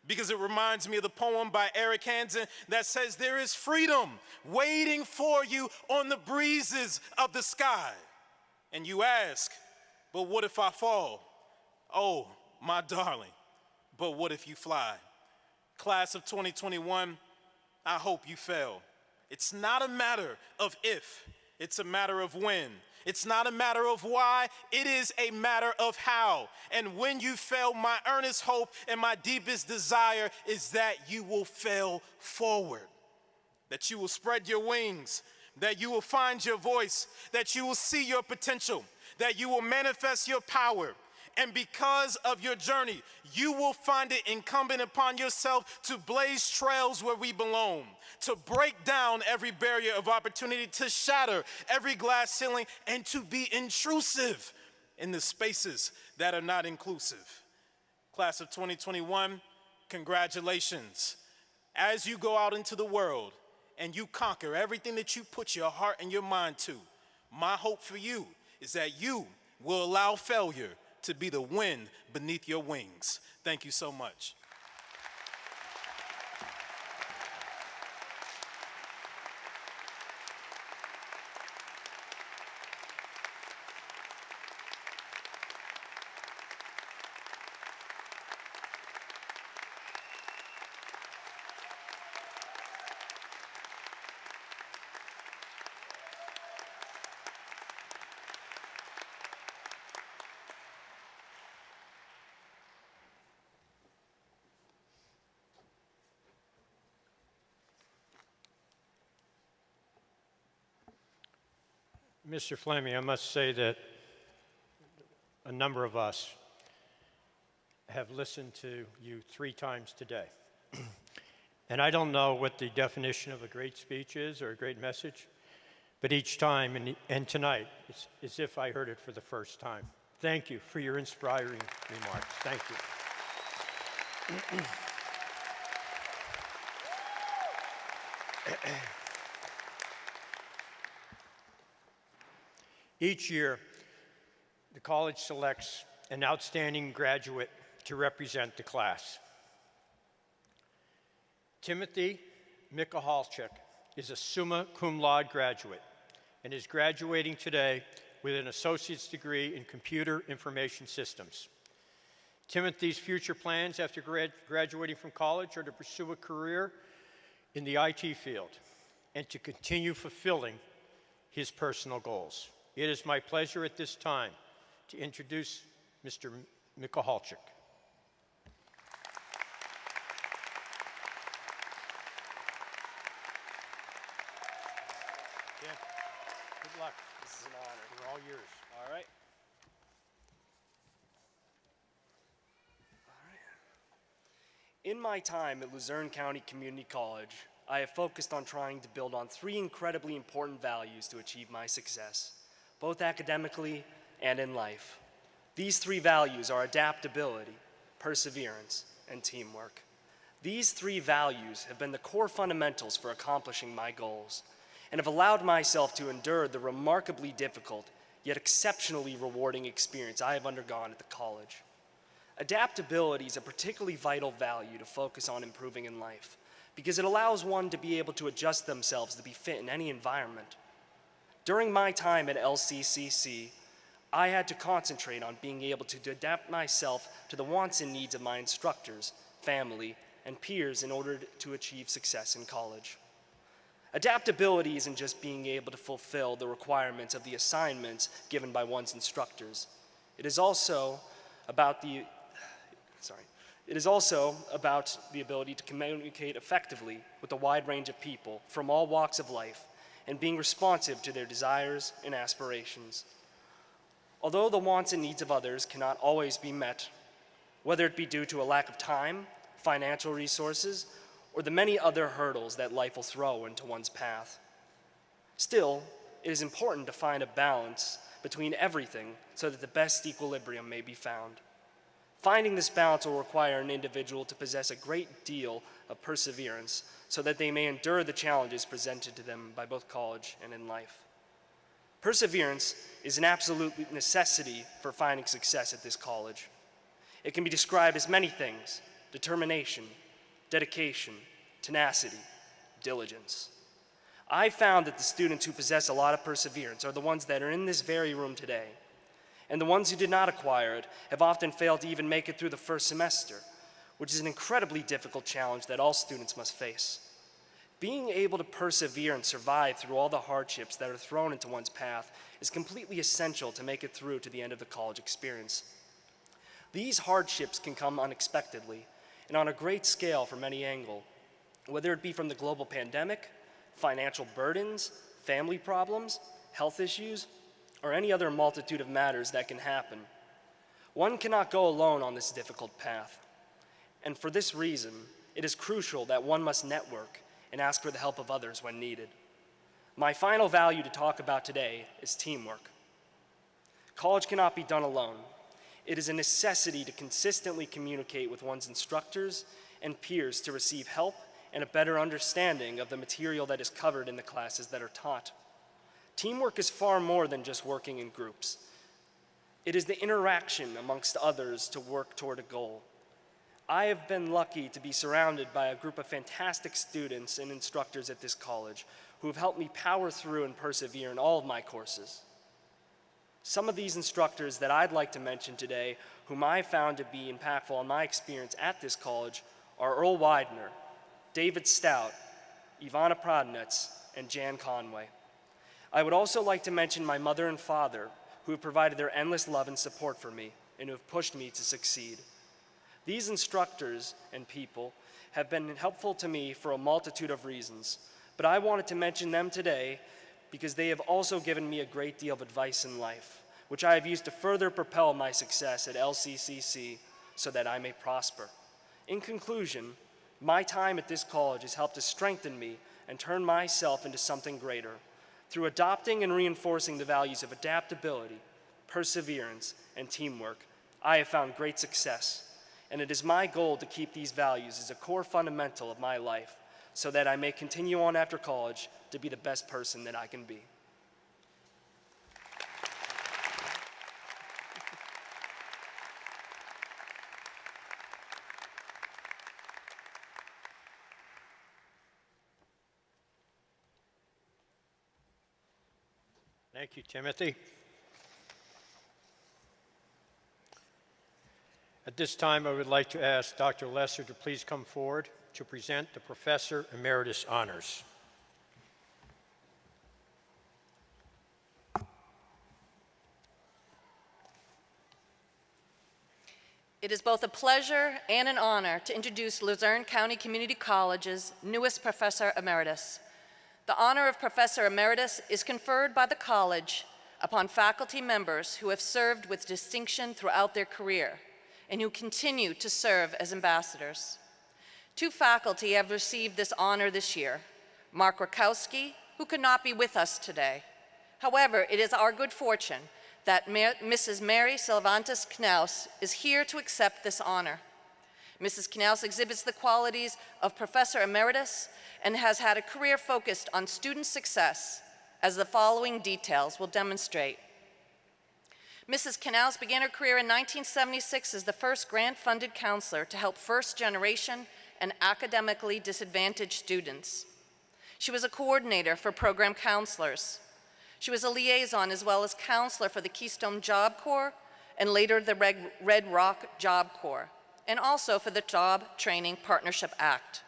Because it reminds me of the poem by Eric Hansen that says there is freedom waiting for you on the breezes of the sky. And you ask, but what if I fall? Oh, my darling, but what if you fly? Class of 2021, I hope you fail. It's not a matter of if, it's a matter of when. It's not a matter of why, it is a matter of how. And when you fail, my earnest hope and my deepest desire is that you will fail forward, that you will spread your wings, that you will find your voice, that you will see your potential, that you will manifest your power. And because of your journey, you will find it incumbent upon yourself to blaze trails where we belong, to break down every barrier of opportunity, to shatter every glass ceiling, and to be intrusive in the spaces that are not inclusive. Class of 2021, congratulations. As you go out into the world and you conquer everything that you put your heart and your mind to, my hope for you is that you will allow failure to be the wind beneath your wings. Thank you so much. Mr. Fleming, I must say that a number of us have listened to you 3 times today. And I don't know what the definition of a great speech is or a great message, but each time and tonight, it's as if I heard it for the first time. Thank you for your inspiring remarks. Thank you. Each year, the college selects an outstanding graduate to represent the class. Timothy Michalczyk is a summa cum laude graduate and is graduating today with an associate's degree in computer information systems. Timothy's future plans after graduating from college are to pursue a career in the IT field and to continue fulfilling his personal goals. It is my pleasure at this time to introduce Mr. Michalczyk. Yeah. Good luck. This is an honor. We're all yours. All right. In my time at Luzerne County Community College, I have focused on trying to build on 3 incredibly important values to achieve my success, both academically and in life. These 3 values are adaptability, perseverance, and teamwork. These 3 values have been the core fundamentals for accomplishing my goals and have allowed myself to endure the remarkably difficult yet exceptionally rewarding experience I have undergone at the college. Adaptability is a particularly vital value to focus on improving in life because it allows one to be able to adjust themselves to be fit in any environment. During my time at LCCC, I had to concentrate on being able to adapt myself to the wants and needs of my instructors, family, and peers in order to achieve success in college. Adaptability isn't just being able to fulfill the requirements of the assignments given by one's instructors. It is also about the ability to communicate effectively with a wide range of people from all walks of life and being responsive to their desires and aspirations. Although the wants and needs of others cannot always be met, whether it be due to a lack of time, financial resources, or the many other hurdles that life will throw into one's path. Still, it is important to find a balance between everything so that the best equilibrium may be found. Finding this balance will require an individual to possess a great deal of perseverance so that they may endure the challenges presented to them by both college and in life. Perseverance is an absolute necessity for finding success at this college. It can be described as many things: determination, dedication, tenacity, diligence. I found that the students who possess a lot of perseverance are the ones that are in this very room today. And the ones who did not acquire it have often failed to even make it through the first semester, which is an incredibly difficult challenge that all students must face. Being able to persevere and survive through all the hardships that are thrown into one's path is completely essential to make it through to the end of the college experience. These hardships can come unexpectedly and on a great scale from any angle, whether it be from the global pandemic, financial burdens, family problems, health issues, or any other multitude of matters that can happen. One cannot go alone on this difficult path. And for this reason, it is crucial that one must network and ask for the help of others when needed. My final value to talk about today is teamwork. College cannot be done alone. It is a necessity to consistently communicate with one's instructors and peers to receive help and a better understanding of the material that is covered in the classes that are taught. Teamwork is far more than just working in groups. It is the interaction amongst others to work toward a goal. I have been lucky to be surrounded by a group of fantastic students and instructors at this college who have helped me power through and persevere in all of my courses. Some of these instructors that I'd like to mention today, whom I found to be impactful in my experience at this college, are Earl Widener, David Stout, Ivana Prodnitz, and Jan Conway. I would also like to mention my mother and father, who have provided their endless love and support for me and who have pushed me to succeed. These instructors and people have been helpful to me for a multitude of reasons, but I wanted to mention them today because they have also given me a great deal of advice in life, which I have used to further propel my success at LCCC so that I may prosper. In conclusion, my time at this college has helped to strengthen me and turn myself into something greater. Through adopting and reinforcing the values of adaptability, perseverance, and teamwork, I have found great success, and it is my goal to keep these values as a core fundamental of my life so that I may continue on after college to be the best person that I can be. Thank you, Timothy. At this time, I would like to ask Dr. Lesser to please come forward to present the Professor Emeritus Honors. It is both a pleasure and an honor to introduce Luzerne County Community College's newest Professor Emeritus. The honor of Professor Emeritus is conferred by the college upon faculty members who have served with distinction throughout their career and who continue to serve as ambassadors. 2 faculty have received this honor this year: Mark Rakowski, who could not be with us today. However, it is our good fortune that Mrs. Mary Sylvantis Knaus is here to accept this honor. Mrs. Knaus exhibits the qualities of Professor Emeritus and has had a career focused on student success, as the following details will demonstrate. Mrs. Knaus began her career in 1976 as the first grant-funded counselor to help first-generation and academically disadvantaged students. She was a coordinator for program counselors. She was a liaison as well as counselor for the Keystone Job Corps and later the Red Rock Job Corps, and also for the Job Training Partnership Act.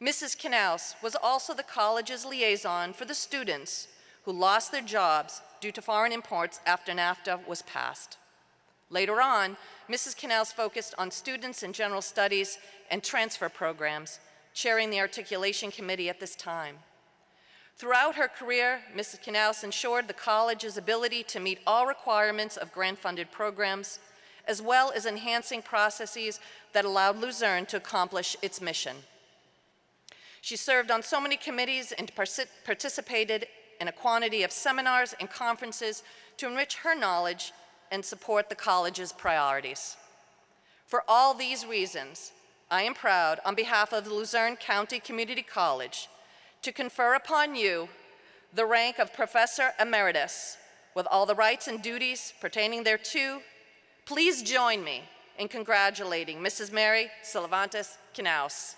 Mrs. Knaus was also the college's liaison for the students who lost their jobs due to foreign imports after NAFTA was passed. Later on, Mrs. Knaus focused on students in general studies and transfer programs, chairing the Articulation Committee at this time. Throughout her career, Mrs. Knaus ensured the college's ability to meet all requirements of grant-funded programs, as well as enhancing processes that allowed Luzerne to accomplish its mission. She served on so many committees and participated in a quantity of seminars and conferences to enrich her knowledge and support the college's priorities. For all these reasons, I am proud, on behalf of the Luzerne County Community College, to confer upon you the rank of Professor Emeritus, with all the rights and duties pertaining thereto. Please join me in congratulating Mrs. Mary Sylvantis Knaus.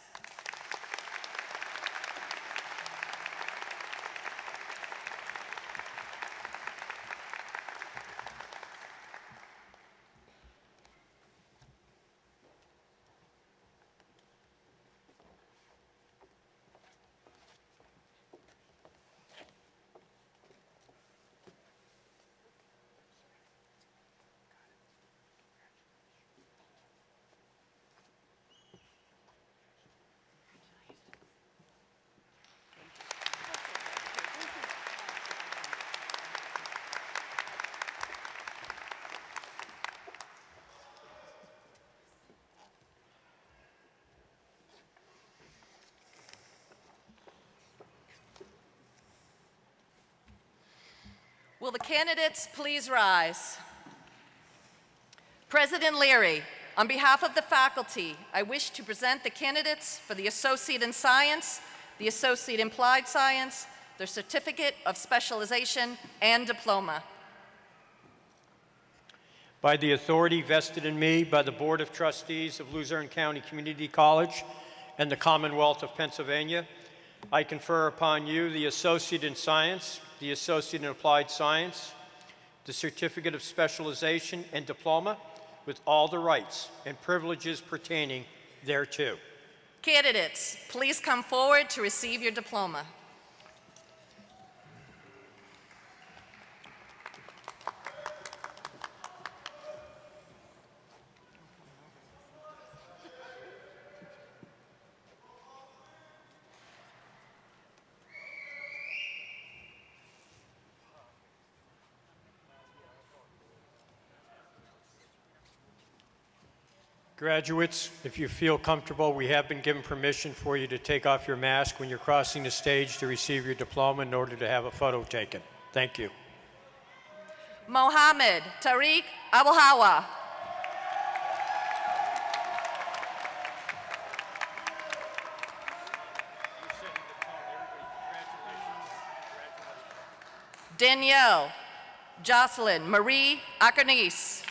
Will the candidates please rise? President Leary, on behalf of the faculty, I wish to present the candidates for the Associate in Science, the Associate in Applied Science, their Certificate of Specialization, and Diploma. By the authority vested in me by the Board of Trustees of Luzerne County Community College and the Commonwealth of Pennsylvania, I confer upon you the Associate in Science, the Associate in Applied Science, the Certificate of Specialization and Diploma, with all the rights and privileges pertaining thereto. Candidates, please come forward to receive your diploma. Graduates, if you feel comfortable, we have been given permission for you to take off your mask when you're crossing the stage to receive your diploma in order to have a photo taken. Thank you. Mohammed Tariq Abuhawa. Danielle Jocelyn Marie Akarnis.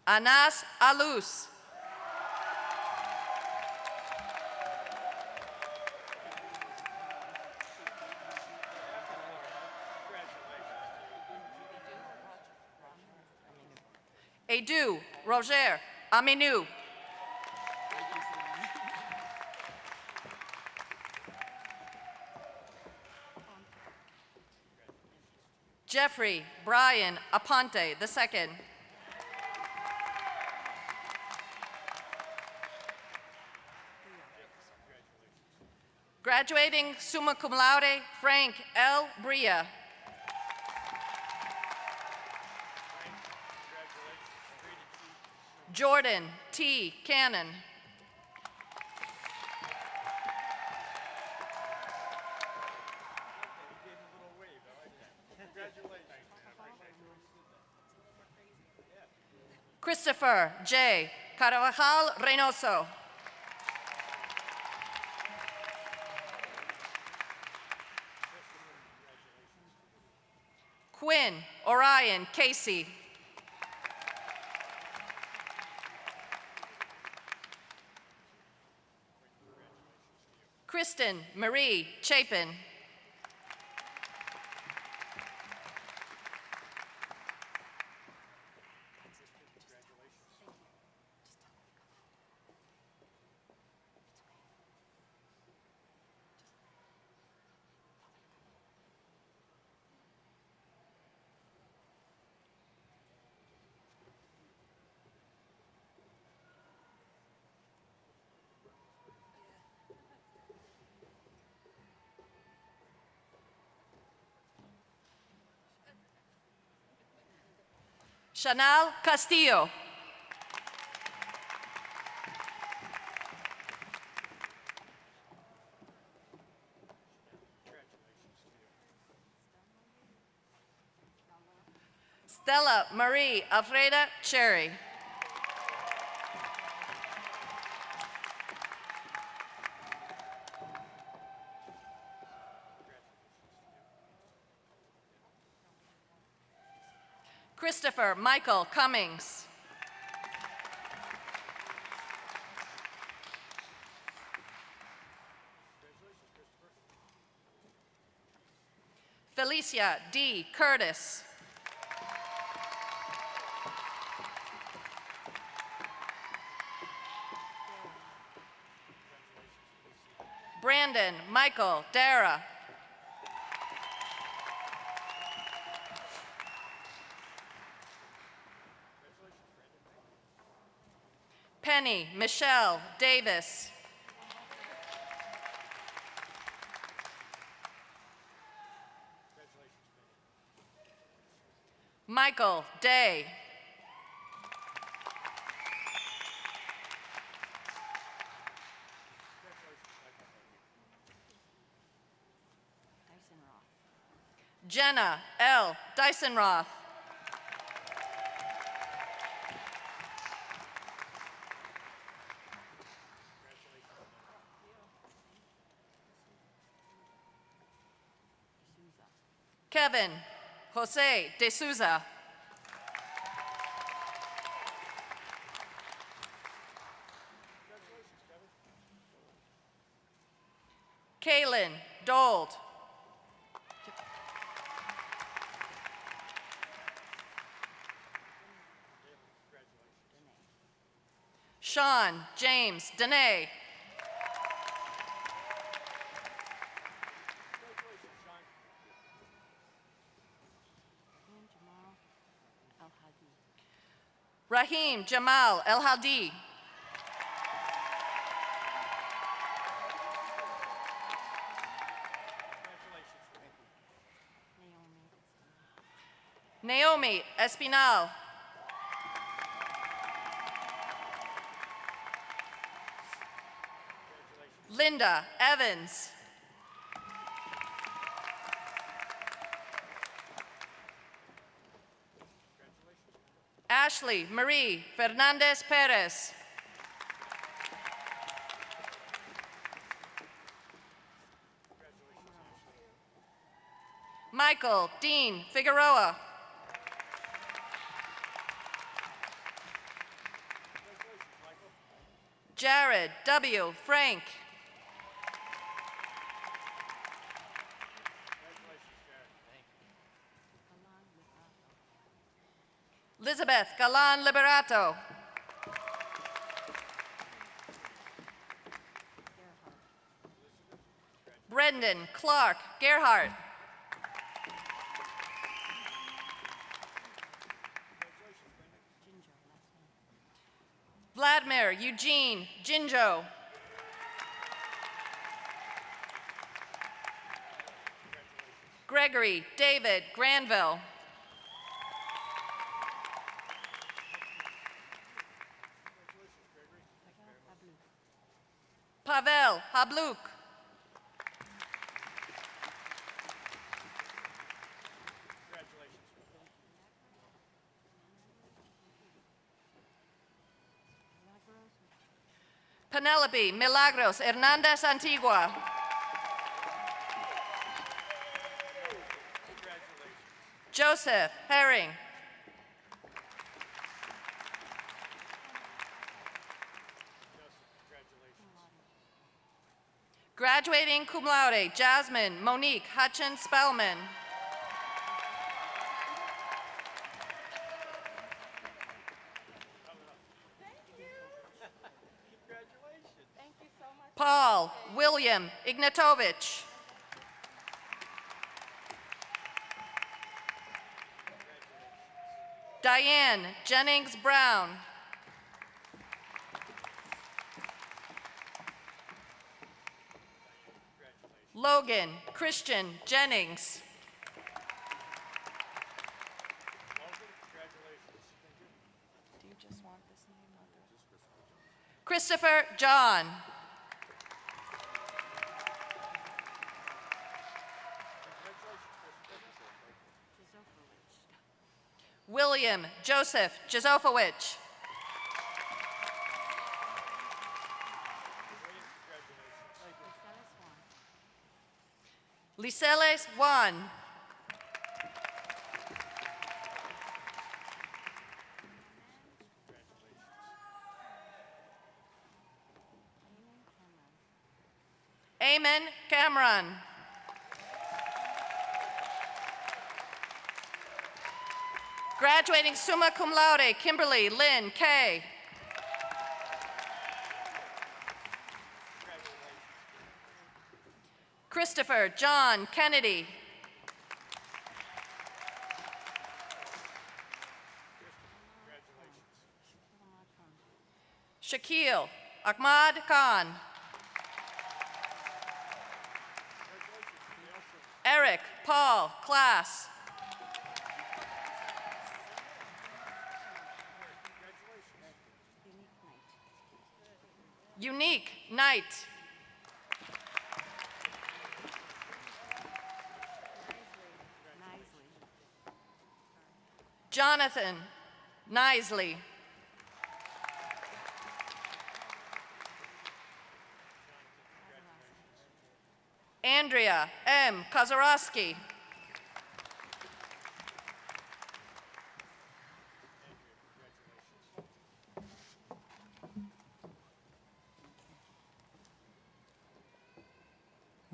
Anas Alus. Edu Roger Aminou. Jeffrey Brian Aponte II. Graduating summa cum laude, Frank L. Bria. Jordan T. Cannon. Christopher J. Carvajal Reynoso. Quinn Orion Casey. Kristen Marie Chapin. Chanel Castillo. Stella Marie Alfreda Cherry. Christopher Michael Cummings. Felicia D. Curtis. Brandon Michael Dara. Penny Michelle Davis. Michael Day. Jenna L. Dysonroth. Kevin Jose De Souza. Kaylin Dold. Sean James Dene. Rahim Jamal El Hadi. Naomi Espinal. Linda Evans. Ashley Marie Fernandez Perez. Michael Dean Figueroa. Jared W. Frank. Elizabeth Galan Liberato. Brendan Clark Gerhardt. Vladimir Eugene Jinjo. Gregory David Granville. Pavel Habluk. Penelope Milagros Hernandez Antigua. Joseph Herring. Graduating cum laude, Jasmine Monique Hutchins Spellman. Paul William Ignatovich. Diane Jennings Brown. Logan Christian Jennings. Do you just want this name? Christopher John. William Joseph Jozofowicz. Liceles Juan. Amen Cameron. Graduating summa cum laude, Kimberly Lynn Kay. Christopher John Kennedy. Shaquille Ahmad Khan. Eric Paul Class. Unique Knight. Jonathan Nisley. Andrea M. Kozarowski.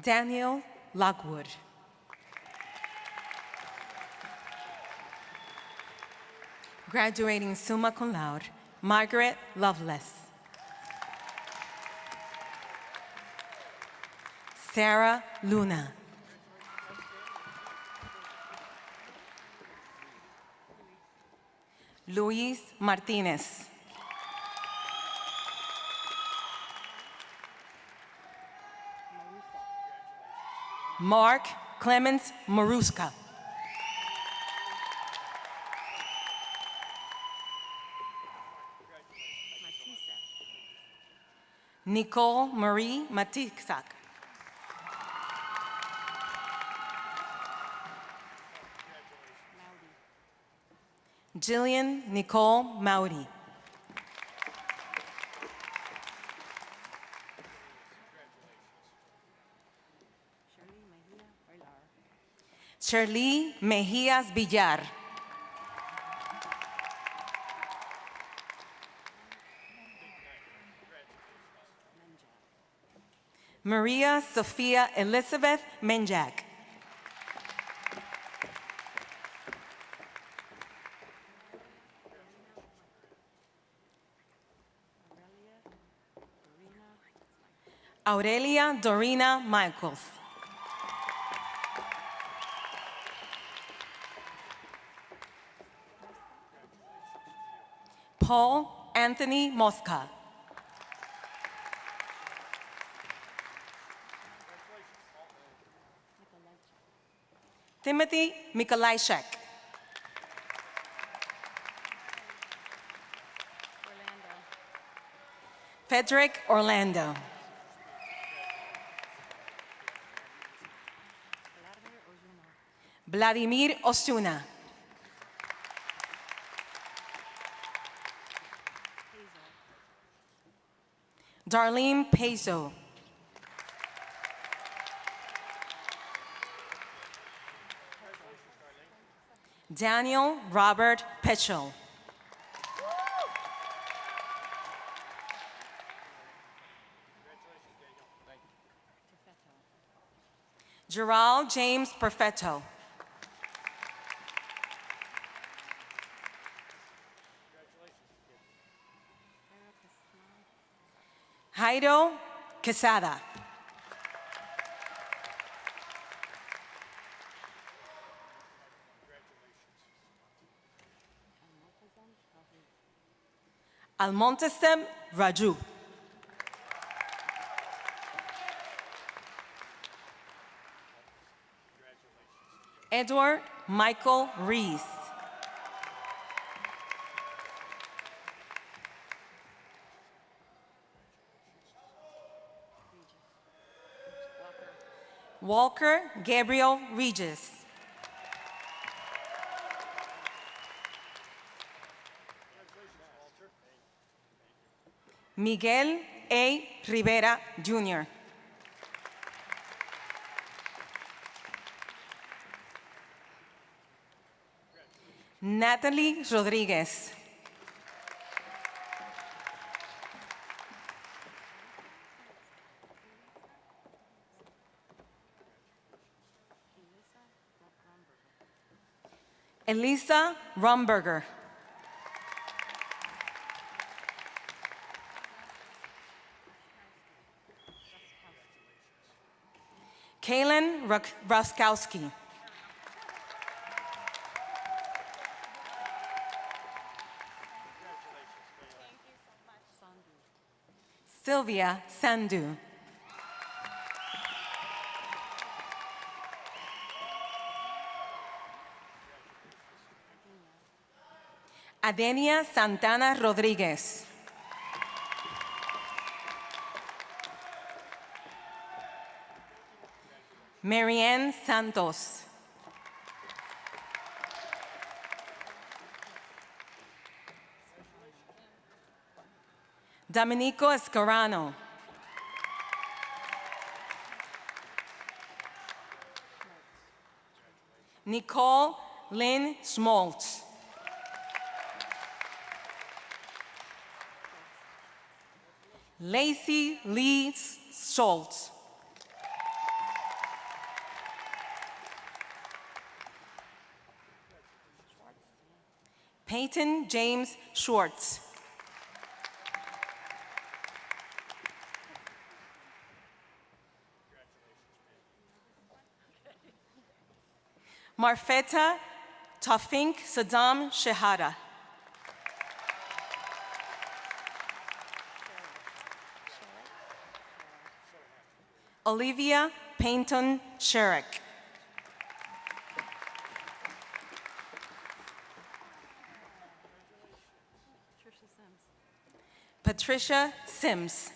Daniel Lockwood. Graduating summa cum laude, Margaret Lovelace. Sarah Luna. Luis Martinez. Mark Clemens Maruska. Nicole Marie Matiksak. Jillian Nicole Maudi. Shirley Mejias Villar. Maria Sophia Elizabeth Menjak. Aurelia Dorina Michaels. Paul Anthony Mosca. Timothy Mikolajczak. Frederick Orlando. Vladimir Osuna. Darlene Peso. Daniel Robert Petchel. Gerald James Perfetto. Jaido Quesada. Almontesem Raju. Edward Michael Rees. Walker Gabriel Regis. Miguel A. Rivera, Jr. Natalie Rodriguez. Elisa Rumberger. Kaylin Roskowski. Sylvia Sandu. Adenia Santana Rodriguez. Marianne Santos. Domenico Escarano. Nicole Lynn Schmaltz. Lacey Lee Schultz. Peyton James Schwartz. Marfeta Tafink Saddam Shehada. Olivia Paynton Sherrick. Patricia Sims.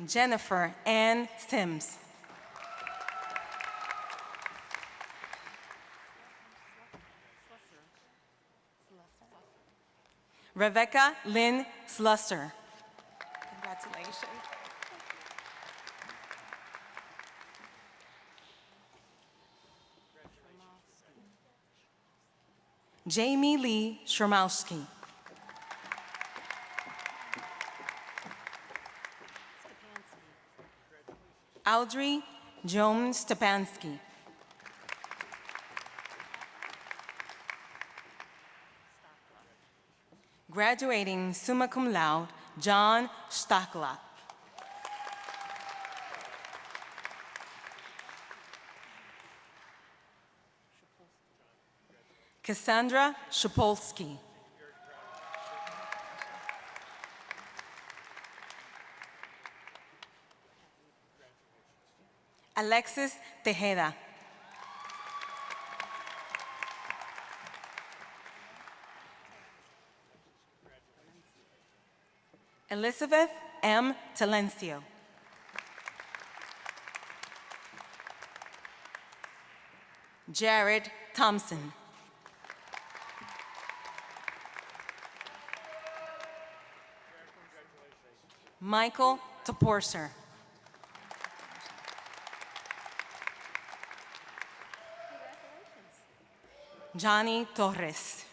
Jennifer Ann Sims. Rebecca Lynn Slusser. Congratulations. Jamie Lee Shermowski. Audrey Joan Stepansky. Graduating summa cum laude, John Stakla. Cassandra Shapolsky. Alexis Tejeda. Elizabeth M. Talencio. Jared Thompson. Michael Toporser. Johnny Torres.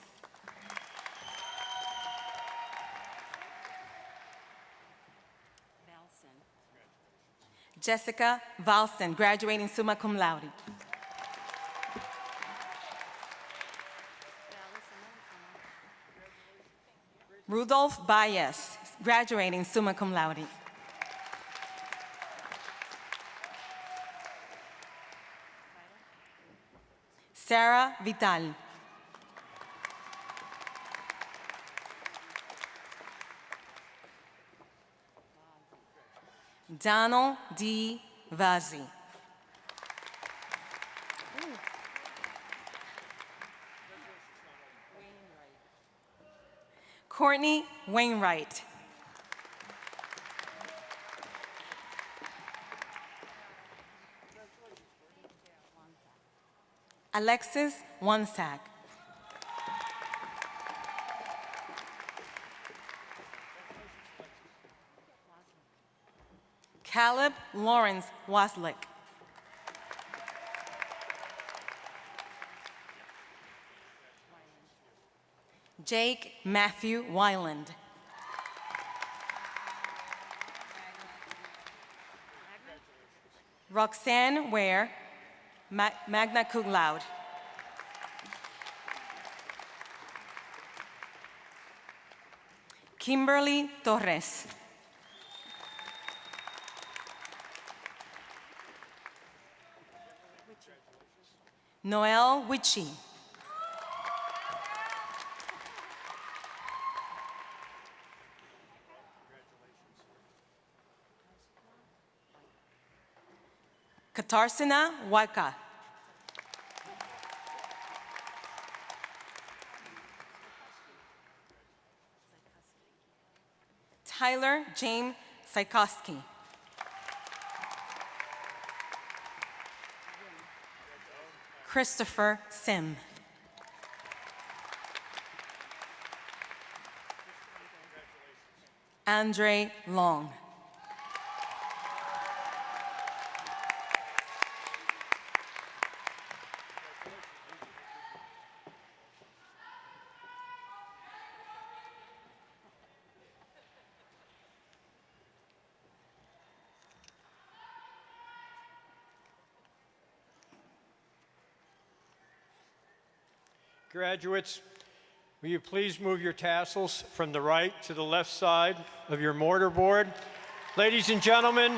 Jessica Valsen, graduating summa cum laude. Rudolph Baez, graduating summa cum laude. Sarah Vital. Donald D. Vazzi. Courtney Wainwright. Alexis Wansack. Caleb Lawrence Waslick. Jake Matthew Weiland. Roxanne Ware, magna cum laude. Kimberly Torres. Noel Witchy. Katarsina Waka. Tyler James Sikoski. Christopher Sim. Andre Long. Graduates, will you please move your tassels from the right to the left side of your mortar board? Ladies and gentlemen,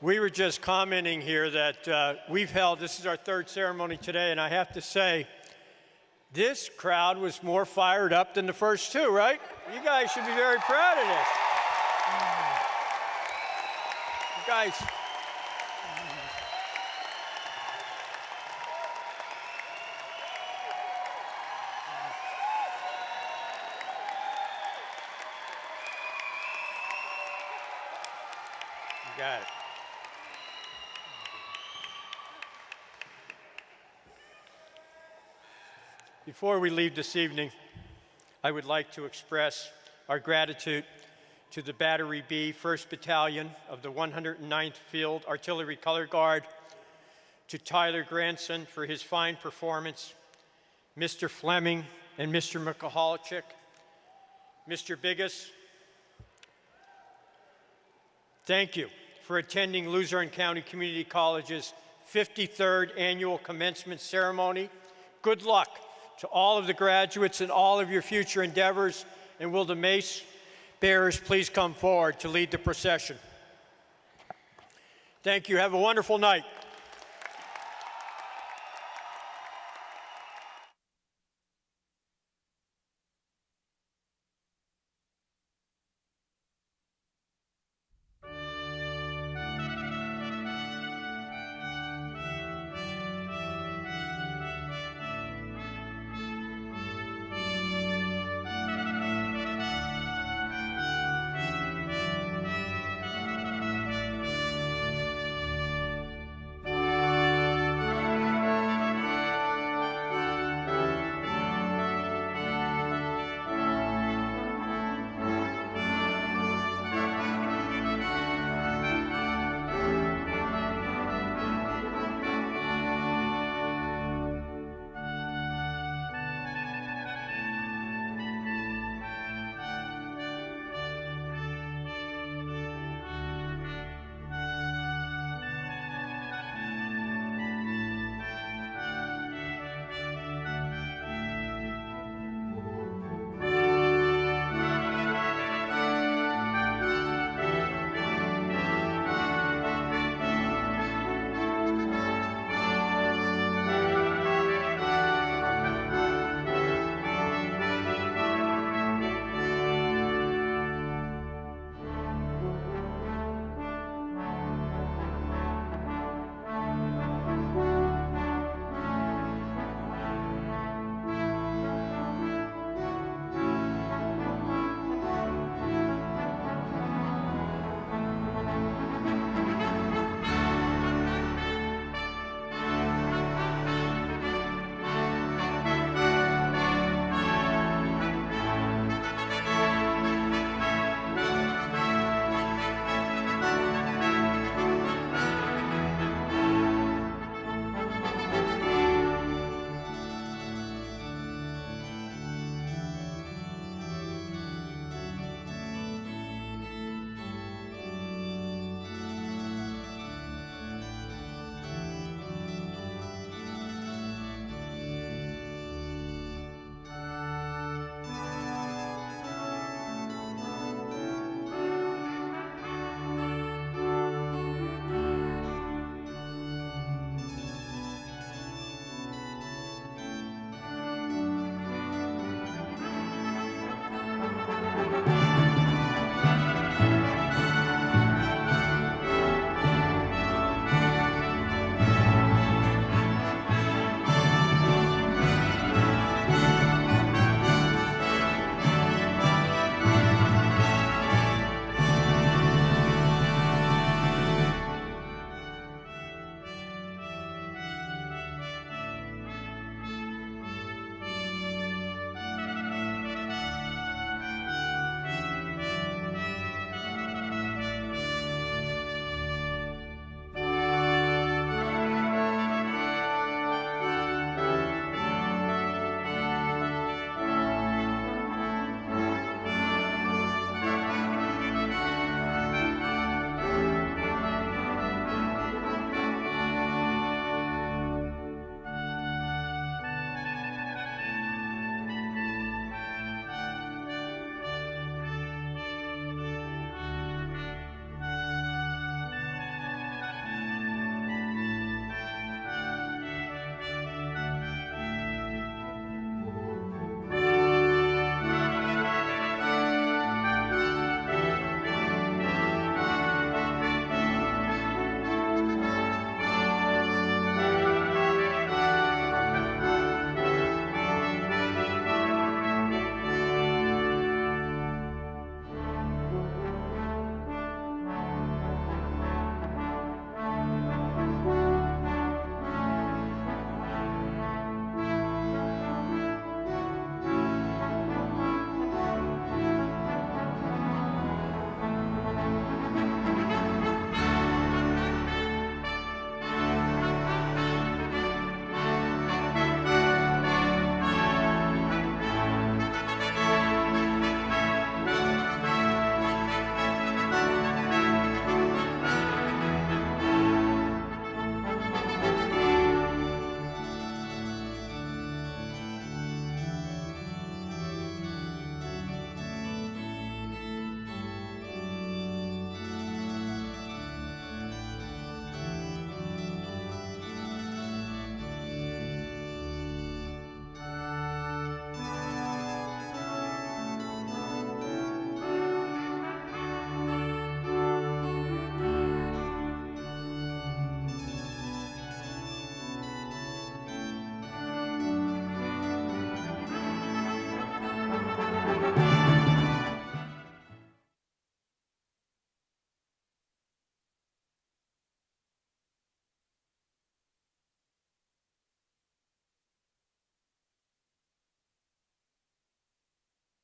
we were just commenting here that this is our third ceremony today, and I have to say, this crowd was more fired up than the first two, right? You guys should be very proud of this. You guys. You got it. Before we leave this evening, I would like to express our gratitude to the Battery B 1st Battalion of the 109th Field Artillery Color Guard, to Tyler Granson for his fine performance, Mr. Fleming and Mr. McCulloch, Mr. Biggis, thank you for attending Luzerne County Community College's 53rd annual commencement ceremony. Good luck to all of the graduates and all of your future endeavors, and will the mace bearers please come forward to lead the procession. Thank you. Have a wonderful night.